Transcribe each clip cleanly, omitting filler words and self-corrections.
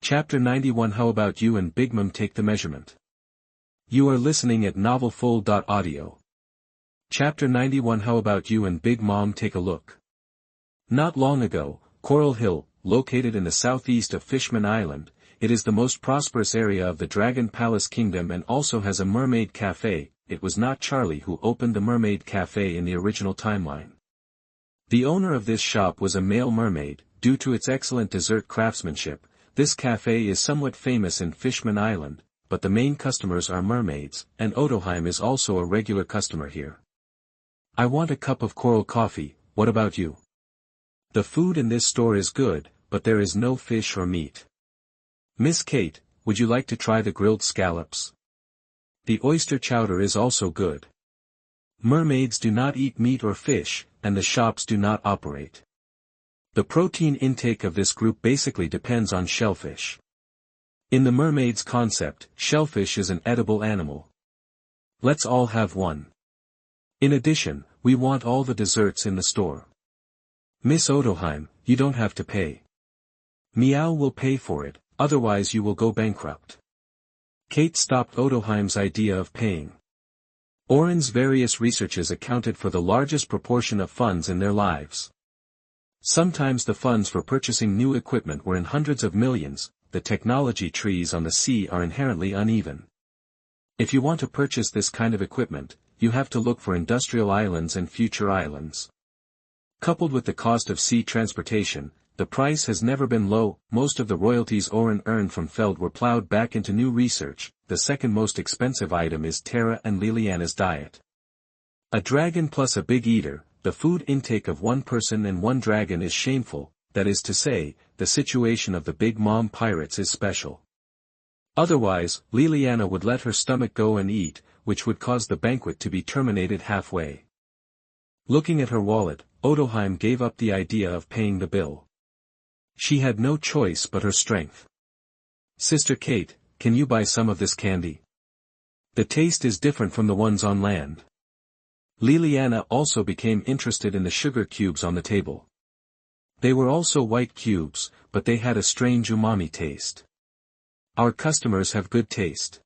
Chapter 91 How about you and BIGMOM take the measurement? You are listening at Mtlnovel Audio. Chapter 91 How about you and BIGMOM take a look? Not long ago, Coral Hill, located in the southeast of Fishman Island, it is the most prosperous area of the Dragon Palace Kingdom and also has a mermaid cafe. It was not Charlie who opened the mermaid cafe in the original timeline. The owner of this shop was a male mermaid. Due to its excellent dessert craftsmanship, this cafe is somewhat famous in Fishman Island, but the main customers are mermaids, and Odoheim is also a regular customer here. I want a cup of coral coffee, what about you? The food in this store is good, but there is no fish or meat. Miss Kate, would you like to try the grilled scallops? The oyster chowder is also good. Mermaids do not eat meat or fish, and the shops do not operate. The protein intake of this group basically depends on shellfish. In the mermaid's concept, shellfish is an edible animal. Let's all have one. In addition, we want all the desserts in the store. Miss Odoheim, you don't have to pay. Meow will pay for it, otherwise you will go bankrupt. Kate stopped Odoheim's idea of paying. Oran's various researches accounted for the largest proportion of funds in their lives. Sometimes the funds for purchasing new equipment were in hundreds of millions. The technology trees on the sea are inherently uneven. If you want to purchase this kind of equipment, you have to look for industrial islands and future islands. Coupled with the cost of sea transportation, the price has never been low. Most of the royalties Oran earned from Feld were plowed back into new research. The second most expensive item is Terra and Liliana's diet. A dragon plus a big eater. The food intake of one person and one dragon is shameful, that is to say, the situation of the BIGMOM pirates is special. Otherwise, Liliana would let her stomach go and eat, which would cause the banquet to be terminated halfway. Looking at her wallet, Odoheim gave up the idea of paying the bill. She had no choice but her strength. Sister Kate, can you buy some of this candy? The taste is different from the ones on land. Liliana also became interested in the sugar cubes on the table. They were also white cubes, but they had a strange umami taste. Our customers have good taste.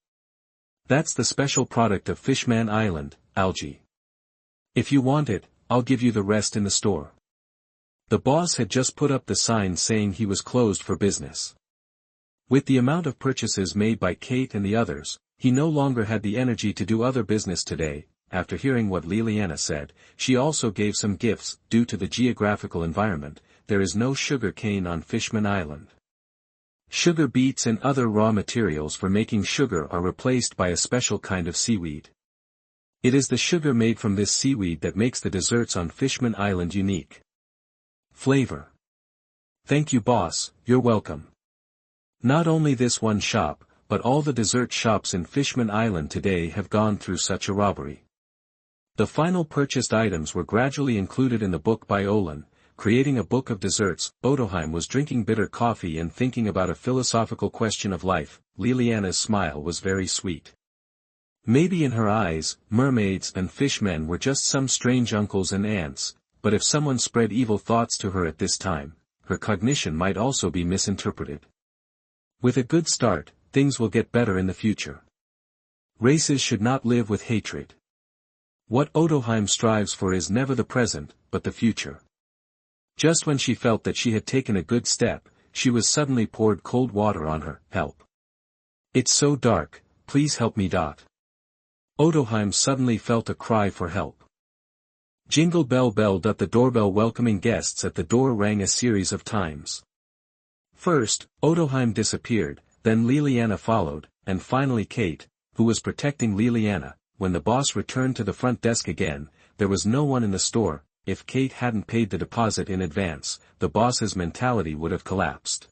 That's the special product of Fishman Island, algae. If you want it, I'll give you the rest in the store. The boss had just put up the sign saying he was closed for business. With the amount of purchases made by Kate and the others, he no longer had the energy to do other business today. After hearing what Liliana said, she also gave some gifts. Due to the geographical environment, there is no sugar cane on Fishman Island. Sugar beets and other raw materials for making sugar are replaced by a special kind of seaweed. It is the sugar made from this seaweed that makes the desserts on Fishman Island unique. Flavor. Thank you, boss, you're welcome. Not only this one shop, but all the dessert shops in Fishman Island today have gone through such a robbery. The final purchased items were gradually included in the book by Olan, creating a book of desserts. Odoheim was drinking bitter coffee and thinking about a philosophical question of life. Liliana's smile was very sweet. Maybe in her eyes, mermaids and fishmen were just some strange uncles and aunts, but if someone spread evil thoughts to her at this time, her cognition might also be misinterpreted. With a good start, things will get better in the future. Races should not live with hatred. What Odoheim strives for is never the present, but the future. Just when she felt that she had taken a good step, she was suddenly poured cold water on her. Help. It's so dark, please help me. Odoheim suddenly felt a cry for help. Jingle bell bell. The doorbell welcoming guests at the door rang a series of times. First, Odoheim disappeared, then Liliana followed, and finally Kate, who was protecting Liliana. When the boss returned to the front desk again, there was no one in the store. If Kate hadn't paid the deposit in advance, the boss's mentality would have collapsed.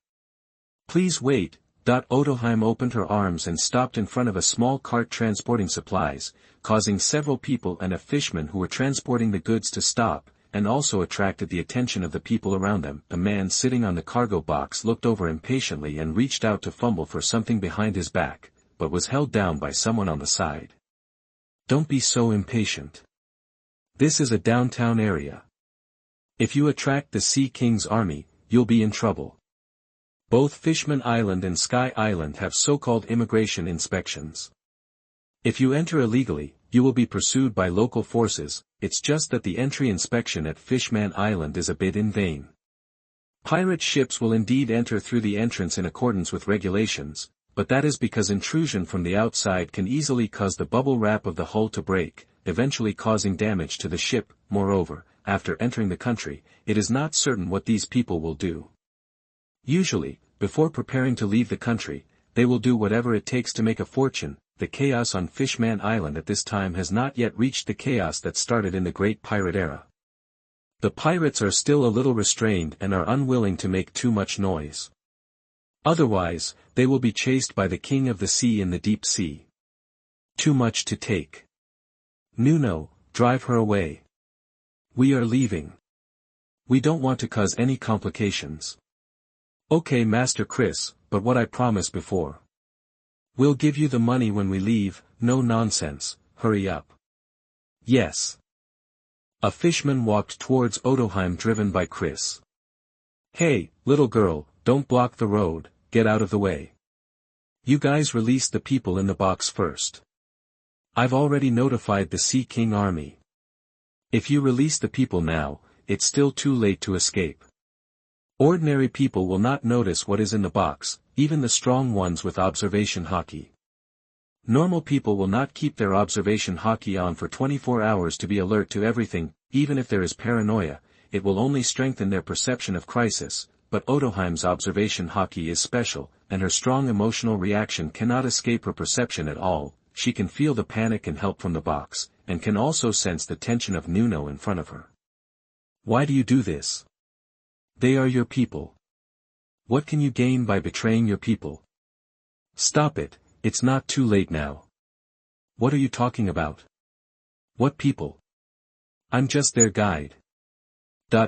Please wait. Odoheim opened her arms and stopped in front of a small cart transporting supplies, causing several people and a fishman who were transporting the goods to stop, and also attracted the attention of the people around them. A man sitting on the cargo box looked over impatiently and reached out to fumble for something behind his back, but was held down by someone on the side. Don't be so impatient. This is a downtown area. If you attract the Sea King's army, you'll be in trouble. Both Fishman Island and Sky Island have so-called immigration inspections. If you enter illegally, you will be pursued by local forces. It's just that the entry inspection at Fishman Island is a bit in vain. Pirate ships will indeed enter through the entrance in accordance with regulations, but that is because intrusion from the outside can easily cause the bubble wrap of the hull to break, eventually causing damage to the ship. Moreover, after entering the country, it is not certain what these people will do. Usually, before preparing to leave the country, they will do whatever it takes to make a fortune. The chaos on Fishman Island at this time has not yet reached the chaos that started in the Great Pirate Era. The pirates are still a little restrained and are unwilling to make too much noise. Otherwise, they will be chased by the King of the Sea in the deep sea. Too much to take. Nuno, drive her away. We are leaving. We don't want to cause any complications. Okay, Master Chris, but what I promised before. We'll give you the money when we leave. No nonsense, hurry up. Yes. A fishman walked towards Odoheim driven by Chris. Hey, little girl, don't block the road, get out of the way. You guys release the people in the box first. I've already notified the Sea King army. If you release the people now, it's still too late to escape. Ordinary people will not notice what is in the box, even the strong ones with observation hockey. Normal people will not keep their observation hockey on for 24 hours to be alert to everything. Even if there is paranoia, it will only strengthen their perception of crisis. But Odoheim's observation hockey is special, and her strong emotional reaction cannot escape her perception at all. She can feel the panic and help from the box, and can also sense the tension of Nuno in front of her. Why do you do this? They are your people. What can you gain by betraying your people? Stop it, it's not too late now. What are you talking about? What people? I'm just their guide.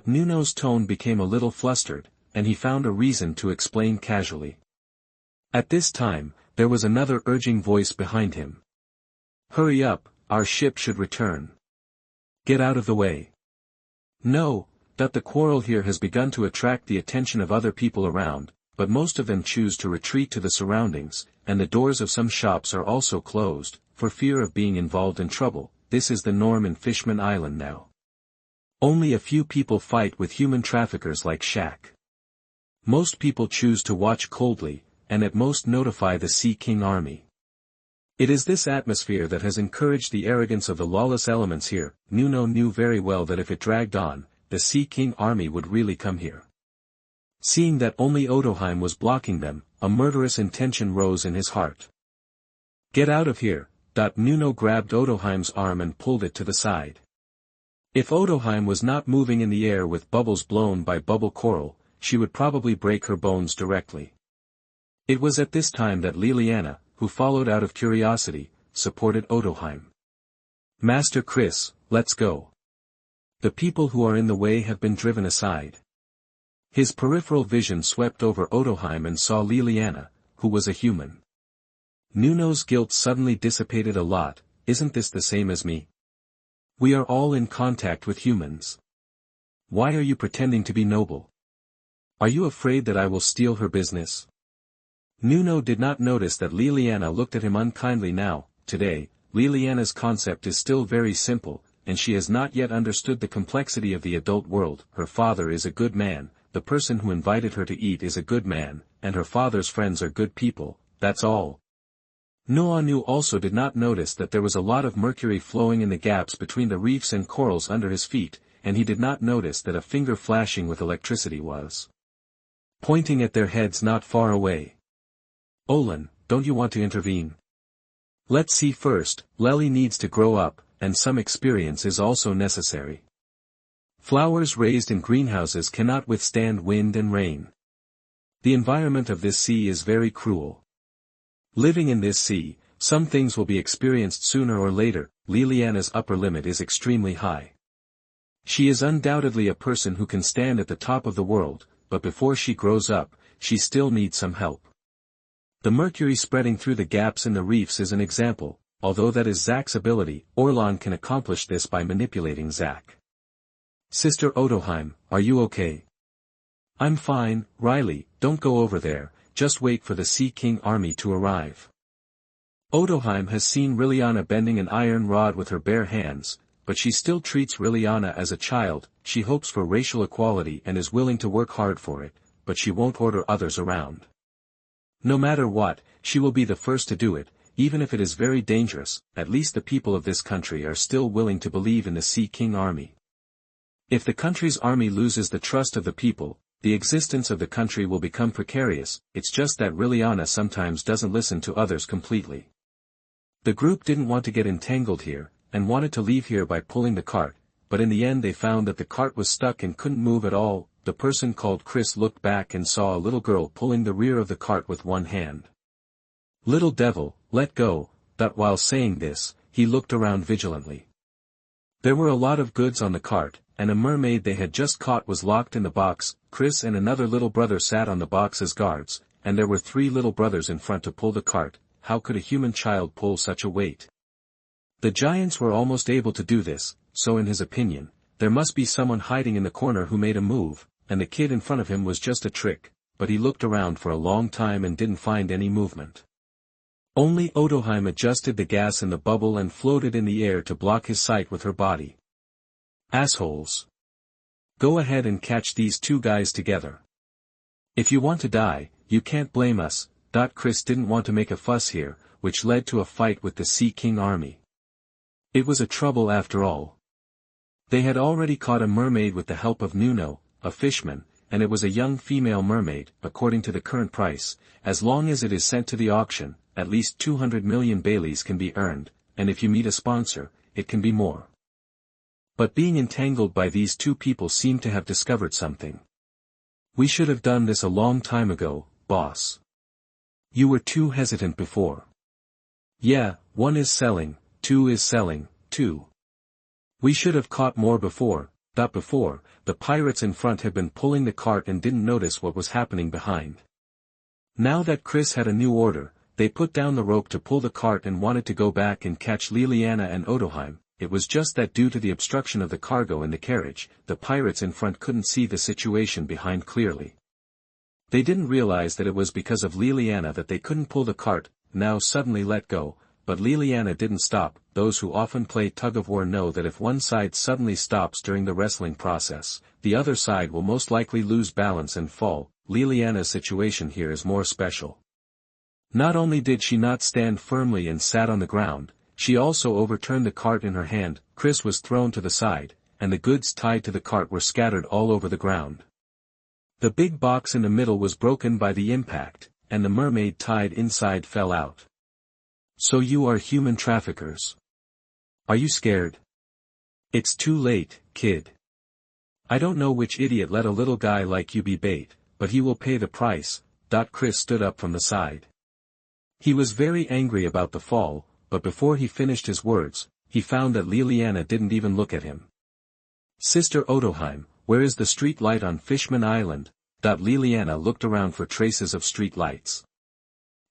Nuno's tone became a little flustered, and he found a reason to explain casually. At this time, there was another urging voice behind him. Hurry up, our ship should return. Get out of the way. No, the quarrel here has begun to attract the attention of other people around, but most of them choose to retreat to the surroundings, and the doors of some shops are also closed, for fear of being involved in trouble. This is the norm in Fishman Island now. Only a few people fight with human traffickers like Shaq. Most people choose to watch coldly, and at most notify the Sea King army. It is this atmosphere that has encouraged the arrogance of the lawless elements here. Nuno knew very well that if it dragged on, the Sea King army would really come here. Seeing that only Odoheim was blocking them, a murderous intention rose in his heart. Get out of here. Nuno grabbed Odoheim's arm and pulled it to the side. If Odoheim was not moving in the air with bubbles blown by bubble coral, she would probably break her bones directly. It was at this time that Liliana, who followed out of curiosity, supported Odoheim. Master Chris, let's go. The people who are in the way have been driven aside. His peripheral vision swept over Odoheim and saw Liliana, who was a human. Nuno's guilt suddenly dissipated a lot. Isn't this the same as me? We are all in contact with humans. Why are you pretending to be noble? Are you afraid that I will steal her business? Nuno did not notice that Liliana looked at him unkindly now. Today, Liliana's concept is still very simple, and she has not yet understood the complexity of the adult world. Her father is a good man, the person who invited her to eat is a good man, and her father's friends are good people, that's all. Nuno also did not notice that there was a lot of mercury flowing in the gaps between the reefs and corals under his feet, and he did not notice that a finger flashing with electricity was pointing at their heads not far away. Olan, don't you want to intervene? Let's see first. Lely needs to grow up, and some experience is also necessary. Flowers raised in greenhouses cannot withstand wind and rain. The environment of this sea is very cruel. Living in this sea, some things will be experienced sooner or later. Liliana's upper limit is extremely high. She is undoubtedly a person who can stand at the top of the world, but before she grows up, she still needs some help. The mercury spreading through the gaps in the reefs is an example, although that is Zack's ability. Orlan can accomplish this by manipulating Zack. Sister Odoheim, are you okay? I'm fine, Riley, don't go over there, just wait for the Sea King army to arrive. Odoheim has seen Liliana bending an iron rod with her bare hands, but she still treats Liliana as a child. She hopes for racial equality and is willing to work hard for it, but she won't order others around. No matter what, she will be the first to do it, even if it is very dangerous. At least the people of this country are still willing to believe in the Sea King army. If the country's army loses the trust of the people, the existence of the country will become precarious. It's just that Liliana sometimes doesn't listen to others completely. The group didn't want to get entangled here, and wanted to leave here by pulling the cart, but in the end they found that the cart was stuck and couldn't move at all. The person called Chris looked back and saw a little girl pulling the rear of the cart with one hand. "Little devil, let go," that while saying this, he looked around vigilantly. There were a lot of goods on the cart, and a mermaid they had just caught was locked in the box. Chris and another little brother sat on the box as guards, and there were 3 little brothers in front to pull the cart. How could a human child pull such a weight? The giants were almost able to do this, so in his opinion, there must be someone hiding in the corner who made a move, and the kid in front of him was just a trick, but he looked around for a long time and didn't find any movement. Only Odoheim adjusted the gas in the bubble and floated in the air to block his sight with her body. "Assholes. Go ahead and catch these 2 guys together. If you want to die, you can't blame us." Chris didn't want to make a fuss here, which led to a fight with the Sea King army. It was a trouble after all. They had already caught a mermaid with the help of Nuno, a fishman, and it was a young female mermaid. According to the current price, as long as it is sent to the auction, at least 200 million Baileys can be earned, and if you meet a sponsor, it can be more. But being entangled by these 2 people seemed to have discovered something. "We should have done this a long time ago, boss. You were too hesitant before." "Yeah, 1 is selling, 2 is selling, too. We should have caught more before." Before, the pirates in front had been pulling the cart and didn't notice what was happening behind. Now that Chris had a new order, they put down the rope to pull the cart and wanted to go back and catch Liliana and Odoheim. It was just that due to the obstruction of the cargo in the carriage, the pirates in front couldn't see the situation behind clearly. They didn't realize that it was because of Liliana that they couldn't pull the cart. Now suddenly let go, but Liliana didn't stop. Those who often play tug-of-war know that if one side suddenly stops during the wrestling process, the other side will most likely lose balance and fall. Liliana's situation here is more special. Not only did she not stand firmly and sat on the ground, she also overturned the cart in her hand. Chris was thrown to the side, and the goods tied to the cart were scattered all over the ground. The big box in the middle was broken by the impact, and the mermaid tied inside fell out. "So you are human traffickers. Are you scared?" "It's too late, kid. I don't know which idiot let a little guy like you be bait, but he will pay the price." Chris stood up from the side. He was very angry about the fall, but before he finished his words, he found that Liliana didn't even look at him. "Sister Odoheim, where is the street light on Fishman Island?" Liliana looked around for traces of street lights.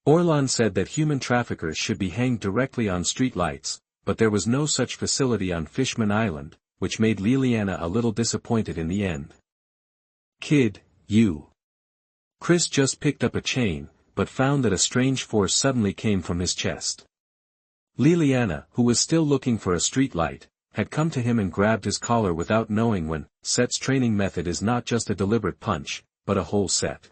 Orlan said that human traffickers should be hanged directly on street lights, but there was no such facility on Fishman Island, which made Liliana a little disappointed in the end. "Kid, you." Chris just picked up a chain, but found that a strange force suddenly came from his chest. Liliana, who was still looking for a street light, had come to him and grabbed his collar without knowing when. Set's training method is not just a deliberate punch, but a whole set.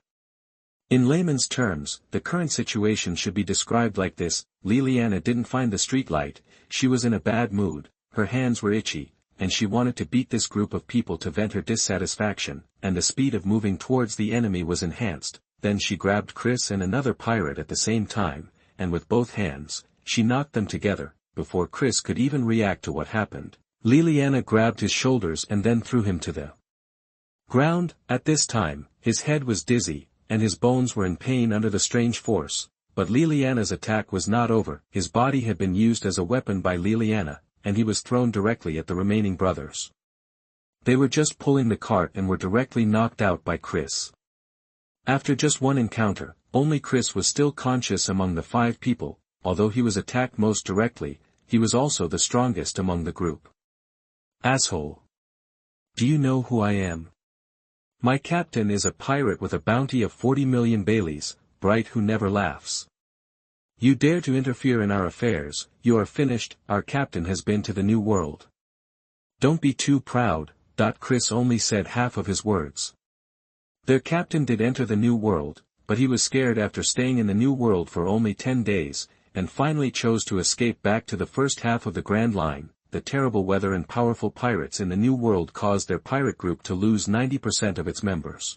In layman's terms, the current situation should be described like this: Liliana didn't find the street light, she was in a bad mood, her hands were itchy, and she wanted to beat this group of people to vent her dissatisfaction, and the speed of moving towards the enemy was enhanced. Then she grabbed Chris and another pirate at the same time, and with both hands, she knocked them together. Before Chris could even react to what happened, Liliana grabbed his shoulders and then threw him to the ground. At this time, his head was dizzy, and his bones were in pain under the strange force, but Liliana's attack was not over. His body had been used as a weapon by Liliana, and he was thrown directly at the remaining brothers. They were just pulling the cart and were directly knocked out by Chris. After just one encounter, only Chris was still conscious among the 5 people. Although he was attacked most directly, he was also the strongest among the group. "Asshole. Do you know who I am? My captain is a pirate with a bounty of 40 million Baileys, bright who never laughs. You dare to interfere in our affairs, you are finished, our captain has been to the New World. Don't be too proud. Chris only said half of his words. Their captain did enter the New World, but he was scared after staying in the New World for only 10 days, and finally chose to escape back to the first half of the Grand Line. The terrible weather and powerful pirates in the New World caused their pirate group to lose 90% of its members.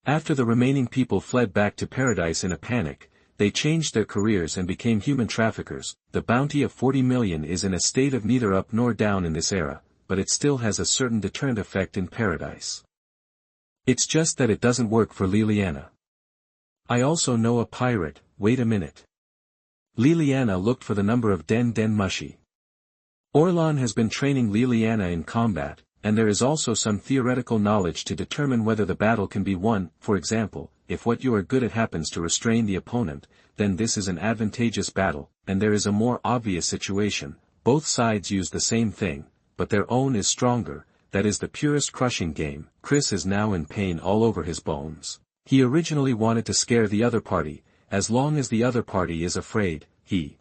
After the remaining people fled back to paradise in a panic, they changed their careers and became human traffickers. The bounty of 40 million is in a state of neither up nor down in this era, but it still has a certain deterrent effect in paradise. It's just that it doesn't work for Liliana. I also know a pirate. Wait a minute. Liliana looked for the number of NaN Mushy. Orlan has been training Liliana in combat, and there is also some theoretical knowledge to determine whether the battle can be won. For example, if what you are good at happens to restrain the opponent, then this is an advantageous battle, and there is a more obvious situation. Both sides use the same thing, but their own is stronger. That is the purest crushing game. Chris is now in pain all over his bones. He originally wanted to scare the other party. As long as the other party is afraid, he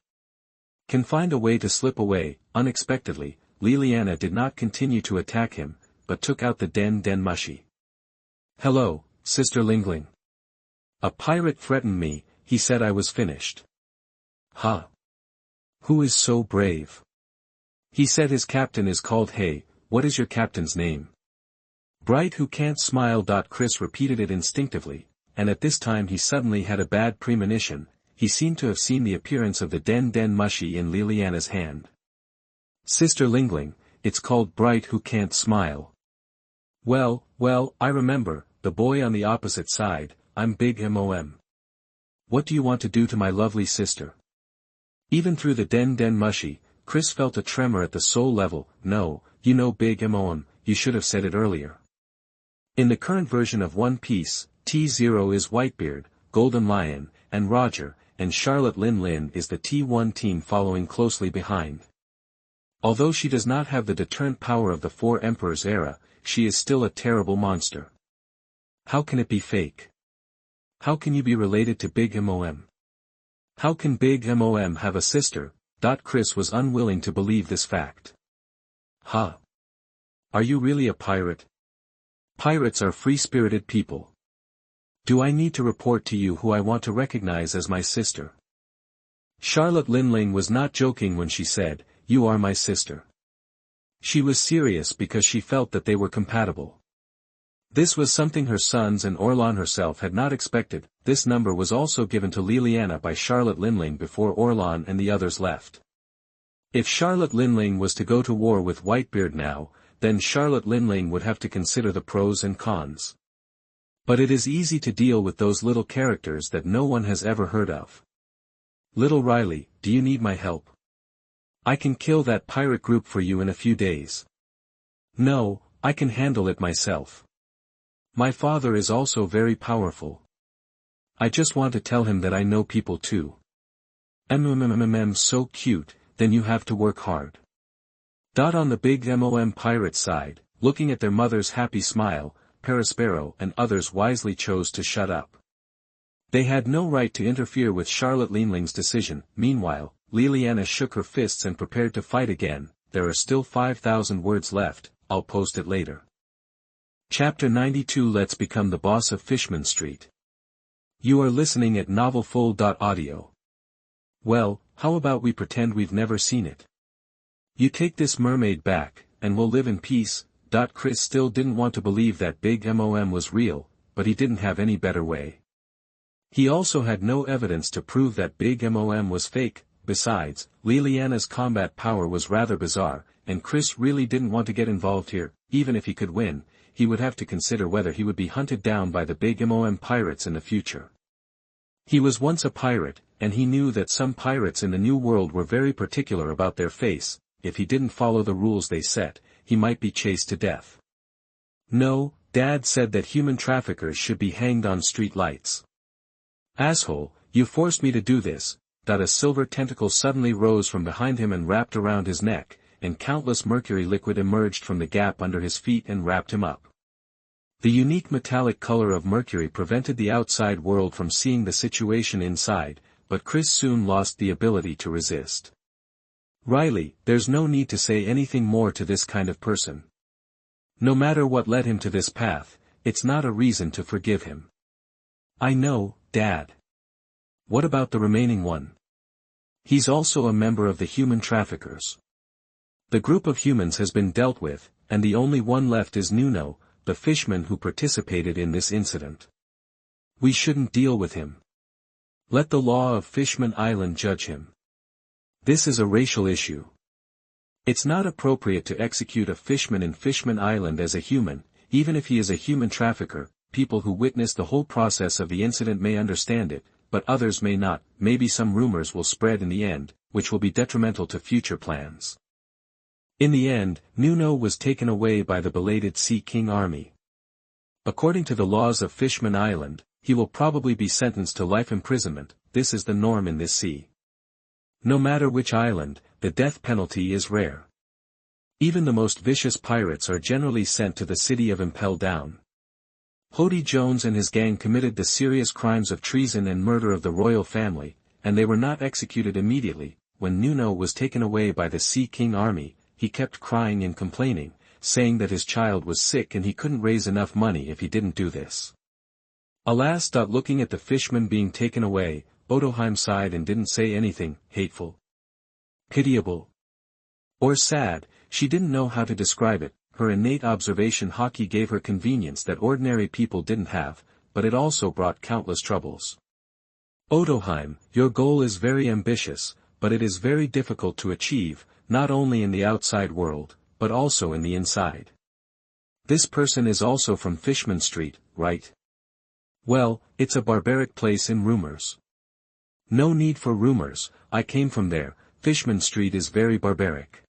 can find a way to slip away. Unexpectedly, Liliana did not continue to attack him, but took out the NaN Mushy. Hello, Sister Lingling. A pirate threatened me, he said I was finished. Huh? Who is so brave? He said his captain is called Hey. What is your captain's name? Bright who can't smile. Chris repeated it instinctively, and at this time he suddenly had a bad premonition. He seemed to have seen the appearance of the NaN Mushy in Liliana's hand. Sister Lingling, it's called Bright who can't smile. Well, I remember, the boy on the opposite side. I'm BIGMOM. What do you want to do to my lovely sister? Even through the NaN Mushy, Chris felt a tremor at the soul level. No, you know BIGMOM, you should have said it earlier. In the current version of One Piece, T0 is Whitebeard, Golden Lion, and Roger, and Charlotte Lin is the T1 team following closely behind. Although she does not have the deterrent power of the Four Emperors era, she is still a terrible monster. How can it be fake? How can you be related to BIGMOM? How can BIGMOM have a sister? Chris was unwilling to believe this fact. Huh? Are you really a pirate? Pirates are free-spirited people. Do I need to report to you who I want to recognize as my sister? Charlotte Lin was not joking when she said, "You are my sister." She was serious because she felt that they were compatible. This was something her sons and Orlan herself had not expected. This number was also given to Liliana by Charlotte Lin before Orlan and the others left. If Charlotte Lin was to go to war with Whitebeard now, then Charlotte Lin would have to consider the pros and cons. But it is easy to deal with those little characters that no one has ever heard of. Little Riley, do you need my help? I can kill that pirate group for you in a few days. No, I can handle it myself. My father is also very powerful. I just want to tell him that I know people too. So cute, then you have to work hard. On the BIGMOM pirate side, looking at their mother's happy smile, Perispero and others wisely chose to shut up. They had no right to interfere with Charlotte Linling's decision. Meanwhile, Liliana shook her fists and prepared to fight again. There are still 5,000 words left, I'll post it later. Chapter 92. Let's become the boss of Fishman Street. You are listening at NaNovelFull.audio. Well, how about we pretend we've never seen it? You take this mermaid back, and we'll live in peace. Chris still didn't want to believe that BIGMOM was real, but he didn't have any better way. He also had no evidence to prove that BIGMOM was fake. Besides, Liliana's combat power was rather bizarre, and Chris really didn't want to get involved here. Even if he could win, he would have to consider whether he would be hunted down by the BIGMOM pirates in the future. He was once a pirate, and he knew that some pirates in the New World were very particular about their face. If he didn't follow the rules they set, he might be chased to death. No, Dad said that human traffickers should be hanged on street lights. Asshole, you forced me to do this. A silver tentacle suddenly rose from behind him and wrapped around his neck, and countless mercury liquid emerged from the gap under his feet and wrapped him up. The unique metallic color of mercury prevented the outside world from seeing the situation inside, but Chris soon lost the ability to resist. Riley, there's no need to say anything more to this kind of person. No matter what led him to this path, it's not a reason to forgive him. I know, Dad. What about the remaining one? He's also a member of the human traffickers. The group of humans has been dealt with, and the only one left is Nuno, the Fishman who participated in this incident. We shouldn't deal with him. Let the law of Fishman Island judge him. This is a racial issue. It's not appropriate to execute a Fishman in Fishman Island as a human, even if he is a human trafficker. People who witness the whole process of the incident may understand it, but others may not. Maybe some rumors will spread in the end, which will be detrimental to future plans. In the end, Nuno was taken away by the belated Sea King army. According to the laws of Fishman Island, he will probably be sentenced to life imprisonment. This is the norm in this sea. No matter which island, the death penalty is rare. Even the most vicious pirates are generally sent to the city of Mtlnovel Aud. Hody Jones and his gang committed the serious crimes of treason and murder of the royal family, and they were not executed immediately. When Nuno was taken away by the Sea King army, he kept crying and complaining, saying that his child was sick and he couldn't raise enough money if he didn't do this. Alas! Looking at the Fishman being taken away, Odoheim sighed and didn't say anything. Hateful, pitiable, or sad, she didn't know how to describe it. Her innate observation hockey gave her convenience that ordinary people didn't have, but it also brought countless troubles. Odoheim, your goal is very ambitious, but it is very difficult to achieve, not only in the outside world, but also in the inside. This person is also from Fishman Street, right? Well, it's a barbaric place in rumors. No need for rumors, I came from there. Fishman Street is very barbaric.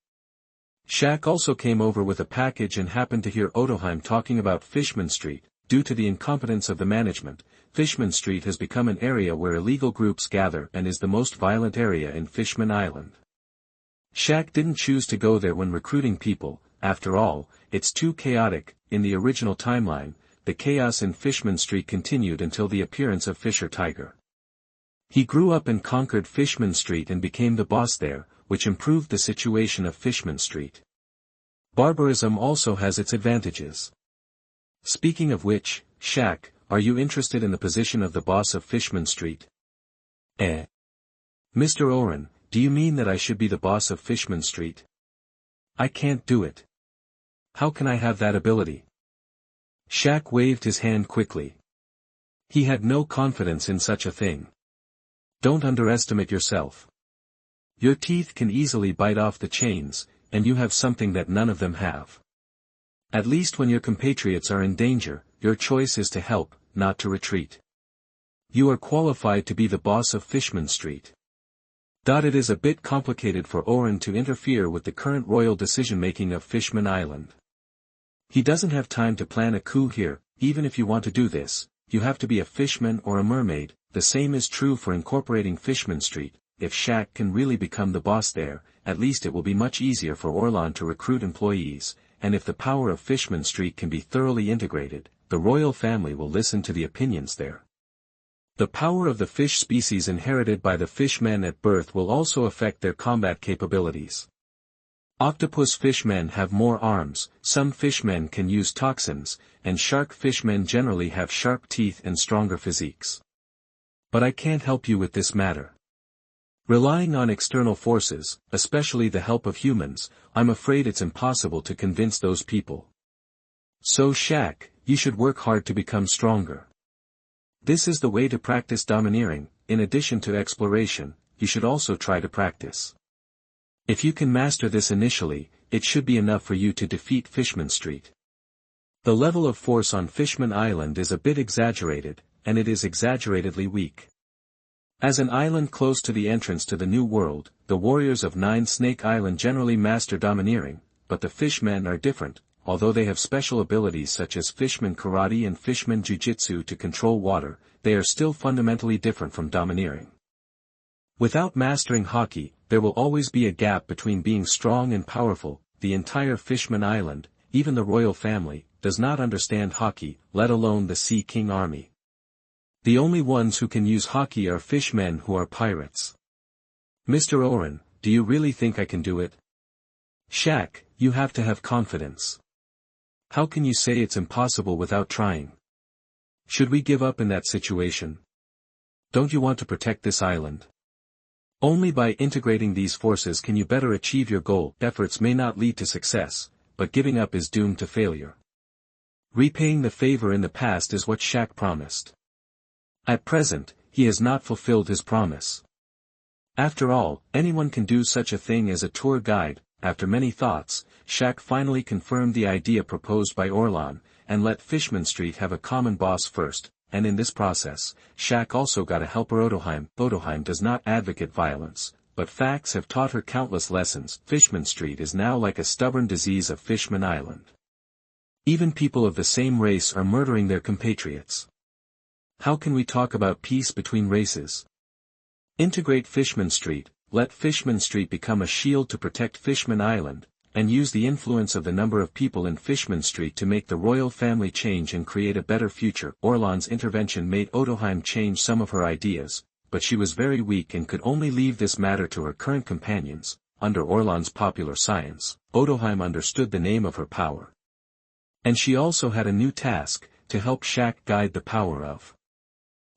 Shaq also came over with a package and happened to hear Odoheim talking about Fishman Street. Due to the incompetence of the management, Fishman Street has become an area where illegal groups gather and is the most violent area in Fishman Island. Shaq didn't choose to go there when recruiting people. After all, it's too chaotic. In the original timeline, the chaos in Fishman Street continued until the appearance of Fisher Tiger. He grew up and conquered Fishman Street and became the boss there, which improved the situation of Fishman Street. Barbarism also has its advantages. Speaking of which, Shaq, are you interested in the position of the boss of Fishman Street? Mr. Oran, do you mean that I should be the boss of Fishman Street? I can't do it. How can I have that ability? Shaq waved his hand quickly. He had no confidence in such a thing. Don't underestimate yourself. Your teeth can easily bite off the chains, and you have something that none of them have. At least when your compatriots are in danger, your choice is to help, not to retreat. You are qualified to be the boss of Fishman Street. It is a bit complicated for Oran to interfere with the current royal decision-making of Fishman Island. He doesn't have time to plan a coup here. Even if you want to do this, you have to be a fishman or a mermaid. The same is true for incorporating Fishman Street. If Shaq can really become the boss there, at least it will be much easier for Orlan to recruit employees, and if the power of Fishman Street can be thoroughly integrated, the royal family will listen to the opinions there. The power of the fish species inherited by the fishmen at birth will also affect their combat capabilities. Octopus fishmen have more arms, some fishmen can use toxins, and shark fishmen generally have sharp teeth and stronger physiques. But I can't help you with this matter. Relying on external forces, especially the help of humans, I'm afraid it's impossible to convince those people. So Shaq, you should work hard to become stronger. This is the way to practice domineering. In addition to exploration, you should also try to practice. If you can master this initially, it should be enough for you to defeat Fishman Street. The level of force on Fishman Island is a bit exaggerated, and it is exaggeratedly weak. As an island close to the entrance to the New World, the warriors of Nine Snake Island generally master domineering, but the fishmen are different. Although they have special abilities such as Fishman Karate and Fishman Jiu-Jitsu to control water, they are still fundamentally different from domineering. Without mastering hockey, there will always be a gap between being strong and powerful. The entire Fishman Island, even the royal family, does not understand hockey, let alone the Sea King army. The only ones who can use hockey are fishmen who are pirates. Mr. Oran, do you really think I can do it? Shaq, you have to have confidence. How can you say it's impossible without trying? Should we give up in that situation? Don't you want to protect this island? Only by integrating these forces can you better achieve your goal. Efforts may not lead to success, but giving up is doomed to failure. Repaying the favor in the past is what Shaq promised. At present, he has not fulfilled his promise. After all, anyone can do such a thing as a tour guide. After many thoughts, Shaq finally confirmed the idea proposed by Orlan, and let Fishman Street have a common boss first, and in this process, Shaq also got a helper Odoheim. Odoheim does not advocate violence, but facts have taught her countless lessons. Fishman Street is now like a stubborn disease of Fishman Island. Even people of the same race are murdering their compatriots. How can we talk about peace between races? Integrate Fishman Street, let Fishman Street become a shield to protect Fishman Island, and use the influence of the number of people in Fishman Street to make the royal family change and create a better future. Orlan's intervention made Odoheim change some of her ideas, but she was very weak and could only leave this matter to her current companions. Under Orlan's popular science, Odoheim understood the name of her power. And she also had a new task, to help Shaq guide the power of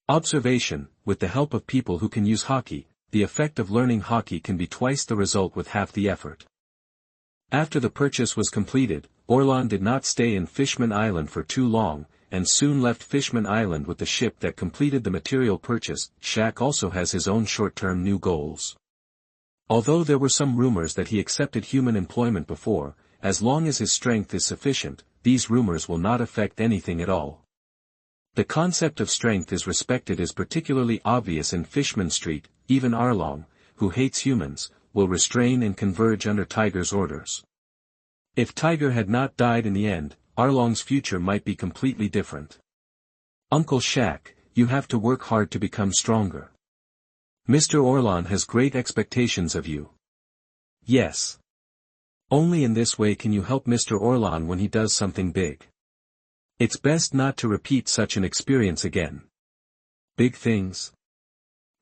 observation. With the help of people who can use hockey, the effect of learning hockey can be twice the result with half the effort. After the purchase was completed, Orlan did not stay in Fishman Island for too long, and soon left Fishman Island with the ship that completed the material purchase. Shaq also has his own short-term new goals. Although there were some rumors that he accepted human employment before, as long as his strength is sufficient, these rumors will not affect anything at all. The concept of strength is respected is particularly obvious in Fishman Street. Even Arlong, who hates humans, will restrain and converge under Tiger's orders. If Tiger had not died in the end, Arlong's future might be completely different. Uncle Shaq, you have to work hard to become stronger. Mr. Orlan has great expectations of you. Yes. Only in this way can you help Mr. Orlan when he does something big. It's best not to repeat such an experience again. Big things?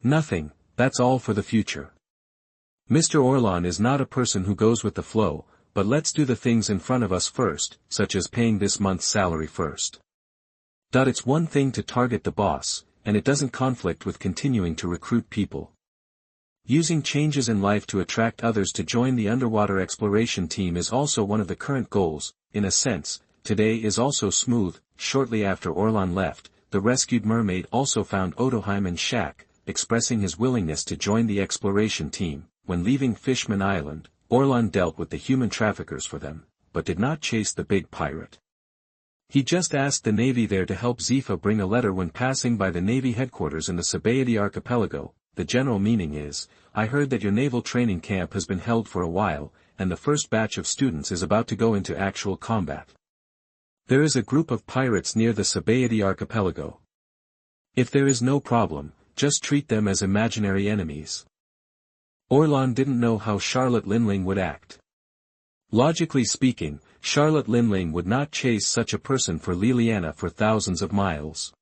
Nothing, that's all for the future. Mr. Orlan is not a person who goes with the flow, but let's do the things in front of us first, such as paying this month's salary first. It's one thing to target the boss, and it doesn't conflict with continuing to recruit people. Using changes in life to attract others to join the underwater exploration team is also one of the current goals. In a sense, today is also smooth. Shortly after Orlan left, the rescued mermaid also found Odoheim and Shaq, expressing his willingness to join the exploration team. When leaving Fishman Island, Orlan dealt with the human traffickers for them, but did not chase the big pirate. He just asked the Navy there to help Zifa bring a letter when passing by the Navy headquarters in the Sabaody archipelago. The general meaning is, I heard that your naval training camp has been held for a while, and the first batch of students is about to go into actual combat. There is a group of pirates near the Sabaody archipelago. If there is no problem, just treat them as imaginary enemies. Orlan didn't know how Charlotte Linling would act. Logically speaking, Charlotte Linling would not chase such a person for Liliana for thousands of miles.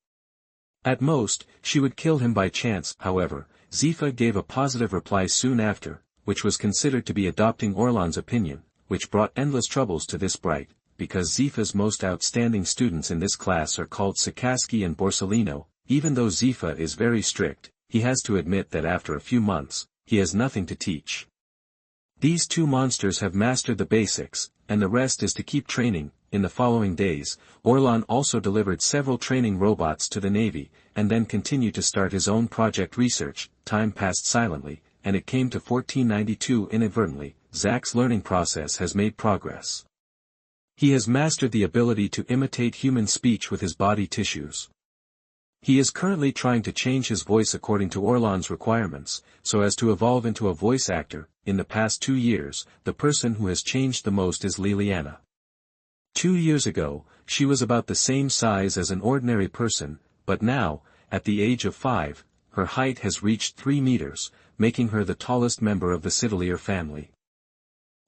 At most, she would kill him by chance. However, Zifa gave a positive reply soon after, which was considered to be adopting Orlan's opinion, which brought endless troubles to this bright, because Zifa's most outstanding students in this class are called Sakaski and Borsellino. Even though Zifa is very strict, he has to admit that after a few months, he has nothing to teach. These two monsters have mastered the basics, and the rest is to keep training. In the following days, Orlan also delivered several training robots to the Navy, and then continued to start his own project research. Time passed silently, and it came to 1492 inadvertently. Zach's learning process has made progress. He has mastered the ability to imitate human speech with his body tissues. He is currently trying to change his voice according to Orlan's requirements, so as to evolve into a voice actor. In the past 2 years, the person who has changed the most is Liliana. 2 years ago, she was about the same size as an ordinary person, but now, at the age of 5, her height has reached 3 meters, making her the tallest member of the Sidilir family.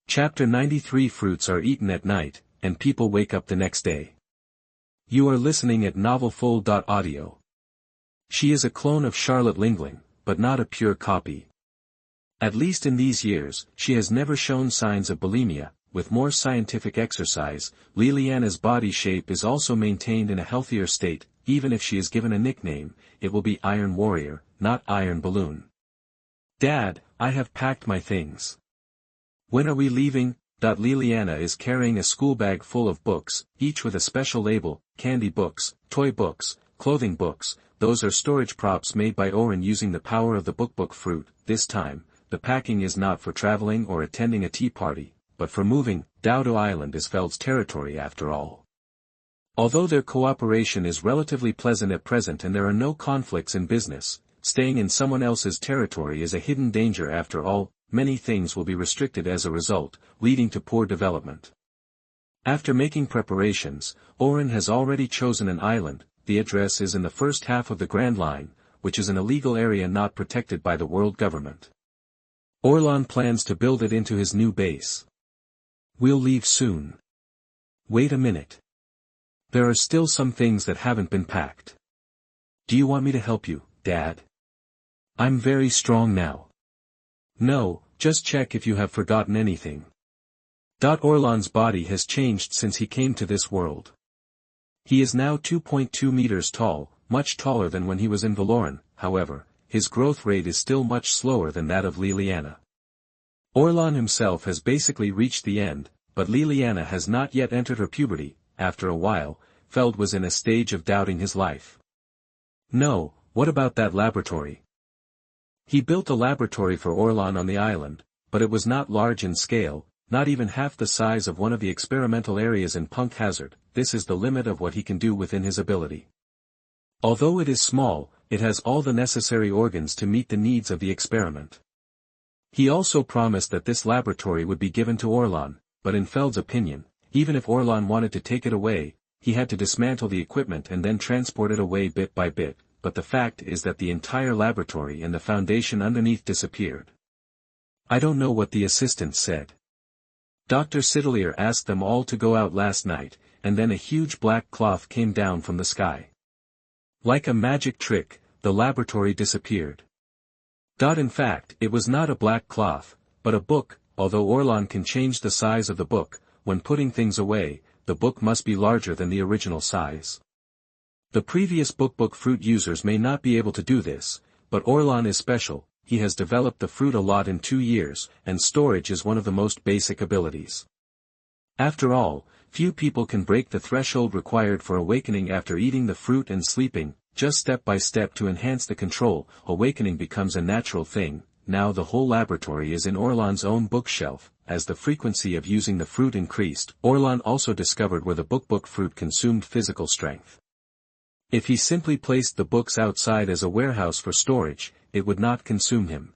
Chapter 93 Fruits are eaten at night, and people wake up the next day. You are listening at NovelFull.audio. She is a clone of Charlotte Lingling, but not a pure copy. At least in these years, she has never shown signs of bulimia. With more scientific exercise, Liliana's body shape is also maintained in a healthier state. Even if she is given a nickname, it will be Iron Warrior, not Iron Balloon. Dad, I have packed my things. When are we leaving? Liliana is carrying a school bag full of books, each with a special label: candy books, toy books, clothing books. Those are storage props made by Oran using the power of the book fruit. This time, the packing is not for traveling or attending a tea party, but for moving. Dodo Island is Feld's territory after all. Although their cooperation is relatively pleasant at present and there are no conflicts in business, staying in someone else's territory is a hidden danger after all. Many things will be restricted as a result, leading to poor development. After making preparations, Oran has already chosen an island. The address is in the first half of the Grand Line, which is an illegal area not protected by the world government. Orlan plans to build it into his new base. We'll leave soon. Wait a minute. There are still some things that haven't been packed. Do you want me to help you, Dad? I'm very strong now. No, just check if you have forgotten anything. Orlan's body has changed since he came to this world. He is now 2.2 meters tall, much taller than when he was in Valoran. However, his growth rate is still much slower than that of Liliana. Orlan himself has basically reached the end, but Liliana has not yet entered her puberty. After a while, Feld was in a stage of doubting his life. No, what about that laboratory? He built a laboratory for Orlan on the island, but it was not large in scale, not even half the size of one of the experimental areas in Punk Hazard. This is the limit of what he can do within his ability. Although it is small, it has all the necessary organs to meet the needs of the experiment. He also promised that this laboratory would be given to Orlan, but in Feld's opinion, even if Orlan wanted to take it away, he had to dismantle the equipment and then transport it away bit by bit. But the fact is that the entire laboratory and the foundation underneath disappeared. I don't know what the assistant said. Dr. Sidilir asked them all to go out last night, and then a huge black cloth came down from the sky. Like a magic trick, the laboratory disappeared. In fact, it was not a black cloth, but a book. Although Orlan can change the size of the book, when putting things away, the book must be larger than the original size. The previous book fruit users may not be able to do this, but Orlan is special. He has developed the fruit a lot in 2 years, and storage is one of the most basic abilities. After all, few people can break the threshold required for awakening after eating the fruit and sleeping. Just step by step to enhance the control, awakening becomes a natural thing. Now the whole laboratory is in Orlan's own bookshelf. As the frequency of using the fruit increased, Orlan also discovered where the book fruit consumed physical strength. If he simply placed the books outside as a warehouse for storage, it would not consume him.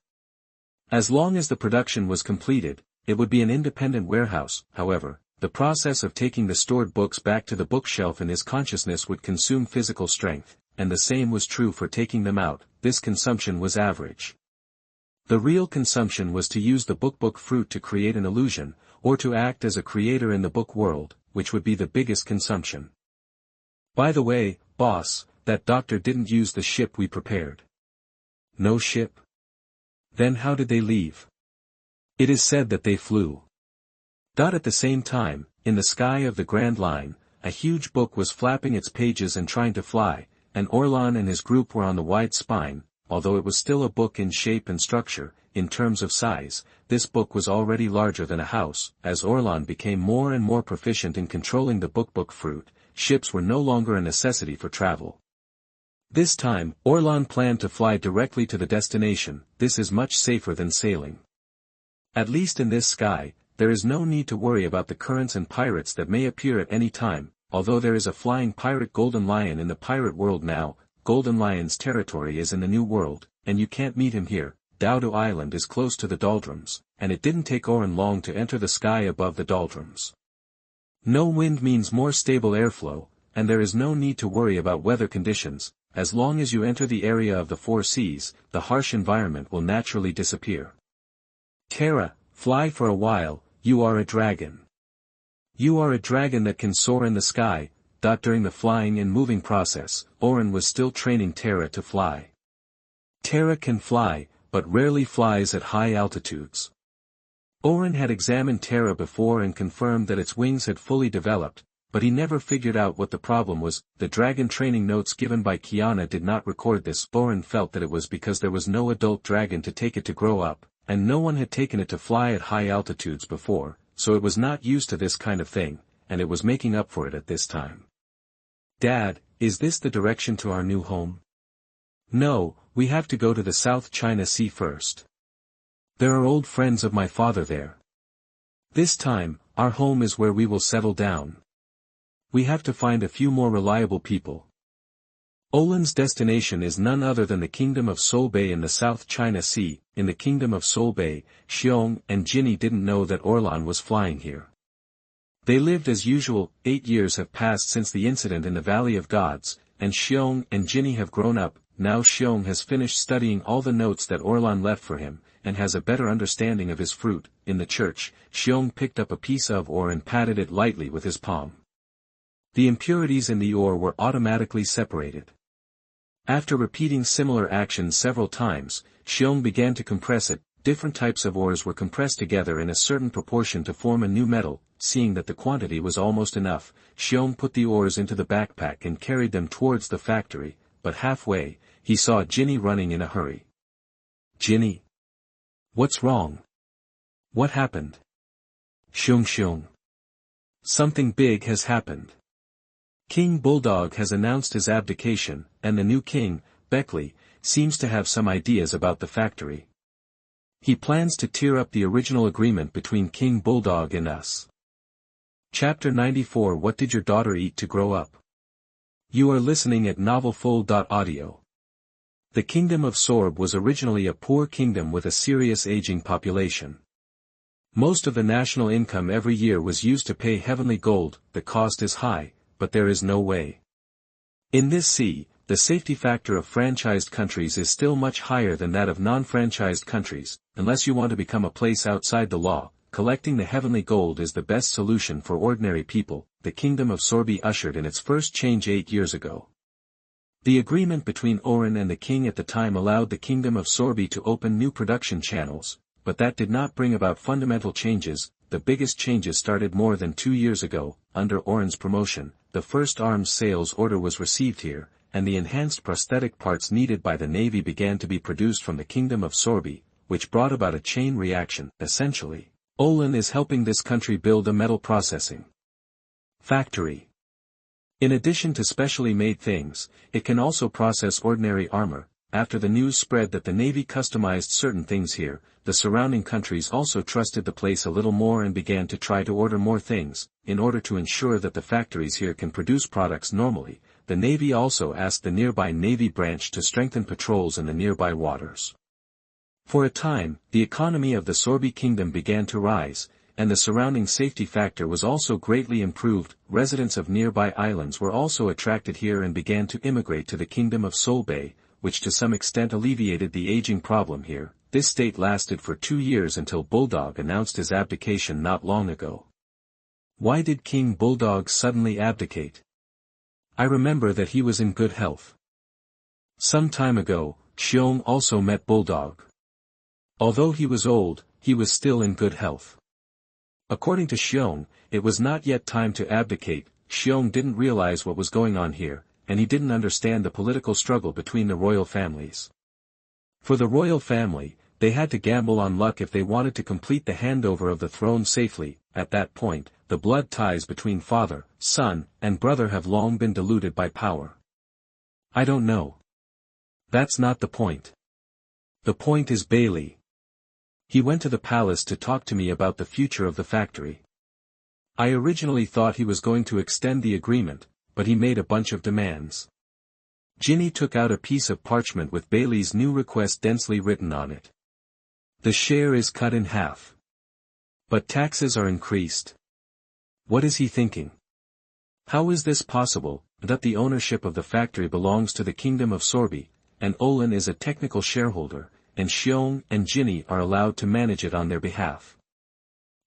As long as the production was completed, it would be an independent warehouse. However, the process of taking the stored books back to the bookshelf in his consciousness would consume physical strength, and the same was true for taking them out. This consumption was average. The real consumption was to use the book fruit to create an illusion, or to act as a creator in the book world, which would be the biggest consumption. By the way, boss, that doctor didn't use the ship we prepared. No ship? Then how did they leave? It is said that they flew. At the same time, in the sky of the Grand Line, a huge book was flapping its pages and trying to fly, and Orlan and his group were on the wide spine. Although it was still a book in shape and structure, in terms of size, this book was already larger than a house. As Orlan became more and more proficient in controlling the book fruit, ships were no longer a necessity for travel. This time, Orlan planned to fly directly to the destination. This is much safer than sailing. At least in this sky, there is no need to worry about the currents and pirates that may appear at any time. Although there is a flying pirate Golden Lion in the pirate world now, Golden Lion's territory is in the New World, and you can't meet him here. Dodo Island is close to the doldrums, and it didn't take Oran long to enter the sky above the doldrums. No wind means more stable airflow, and there is no need to worry about weather conditions. As long as you enter the area of the 4 seas, the harsh environment will naturally disappear. Terra, fly for a while, you are a dragon. You are a dragon that can soar in the sky. During the flying and moving process, Oran was still training Terra to fly. Terra can fly, but rarely flies at high altitudes. Oran had examined Terra before and confirmed that its wings had fully developed, but he never figured out what the problem was. The dragon training notes given by Kiana did not record this. Oran felt that it was because there was no adult dragon to take it to grow up, and no one had taken it to fly at high altitudes before, so it was not used to this kind of thing, and it was making up for it at this time. Dad, is this the direction to our new home? No, we have to go to the South China Sea first. There are old friends of my father there. This time, our home is where we will settle down. We have to find a few more reliable people. Olan's destination is none other than the Kingdom of Solbay in the South China Sea. In the Kingdom of Solbay, Xiong and Jinny didn't know that Orlan was flying here. They lived as usual. 8 years have passed since the incident in the Valley of Gods, and Xiong and Jinny have grown up. Now Xiong has finished studying all the notes that Orlan left for him, and has a better understanding of his fruit. In the church, Xiong picked up a piece of ore and patted it lightly with his palm. The impurities in the ore were automatically separated. After repeating similar actions several times, Xiong began to compress it. Different types of ores were compressed together in a certain proportion to form a new metal. Seeing that the quantity was almost enough, Xiong put the ores into the backpack and carried them towards the factory, but halfway, he saw Jinny running in a hurry. Jinny? What's wrong? What happened? Xiong. Something big has happened. King Bulldog has announced his abdication, and the new king, Beckley, seems to have some ideas about the factory. He plans to tear up the original agreement between King Bulldog and us. Chapter 94. What did your daughter eat to grow up? You are listening at NovelFull.audio. The Kingdom of Sorb was originally a poor kingdom with a serious aging population. Most of the national income every year was used to pay heavenly gold. The cost is high, but there is no way. In this sea, the safety factor of franchised countries is still much higher than that of non-franchised countries. Unless you want to become a place outside the law, collecting the heavenly gold is the best solution for ordinary people. The Kingdom of Sorby ushered in its first change 8 years ago. The agreement between Oran and the king at the time allowed the Kingdom of Sorby to open new production channels, but that did not bring about fundamental changes. The biggest changes started more than 2 years ago. Under Oran's promotion, the first arms sales order was received here, and the enhanced prosthetic parts needed by the Navy began to be produced from the Kingdom of Sorby, which brought about a chain reaction. Essentially, Olan is helping this country build a metal processing factory. In addition to specially made things, it can also process ordinary armor. After the news spread that the Navy customized certain things here, the surrounding countries also trusted the place a little more and began to try to order more things. In order to ensure that the factories here can produce products normally, the Navy also asked the nearby Navy branch to strengthen patrols in the nearby waters. For a time, the economy of the Sorby Kingdom began to rise, and the surrounding safety factor was also greatly improved. Residents of nearby islands were also attracted here and began to immigrate to the Kingdom of Solbay, which to some extent alleviated the aging problem here. This state lasted for 2 years until Bulldog announced his abdication not long ago. Why did King Bulldog suddenly abdicate? I remember that he was in good health. Some time ago, Xiong also met Bulldog. Although he was old, he was still in good health. According to Xiong, it was not yet time to abdicate. Xiong didn't realize what was going on here, and he didn't understand the political struggle between the royal families. For the royal family, they had to gamble on luck if they wanted to complete the handover of the throne safely. At that point, the blood ties between father, son, and brother have long been diluted by power. I don't know. That's not the point. The point is Bailey. He went to the palace to talk to me about the future of the factory. I originally thought he was going to extend the agreement, but he made a bunch of demands. Ginny took out a piece of parchment with Bailey's new request densely written on it. The share is cut in half. But taxes are increased. What is he thinking? How is this possible, that the ownership of the factory belongs to the Kingdom of Sorby, and Olan is a technical shareholder, and Xiong and Ginny are allowed to manage it on their behalf?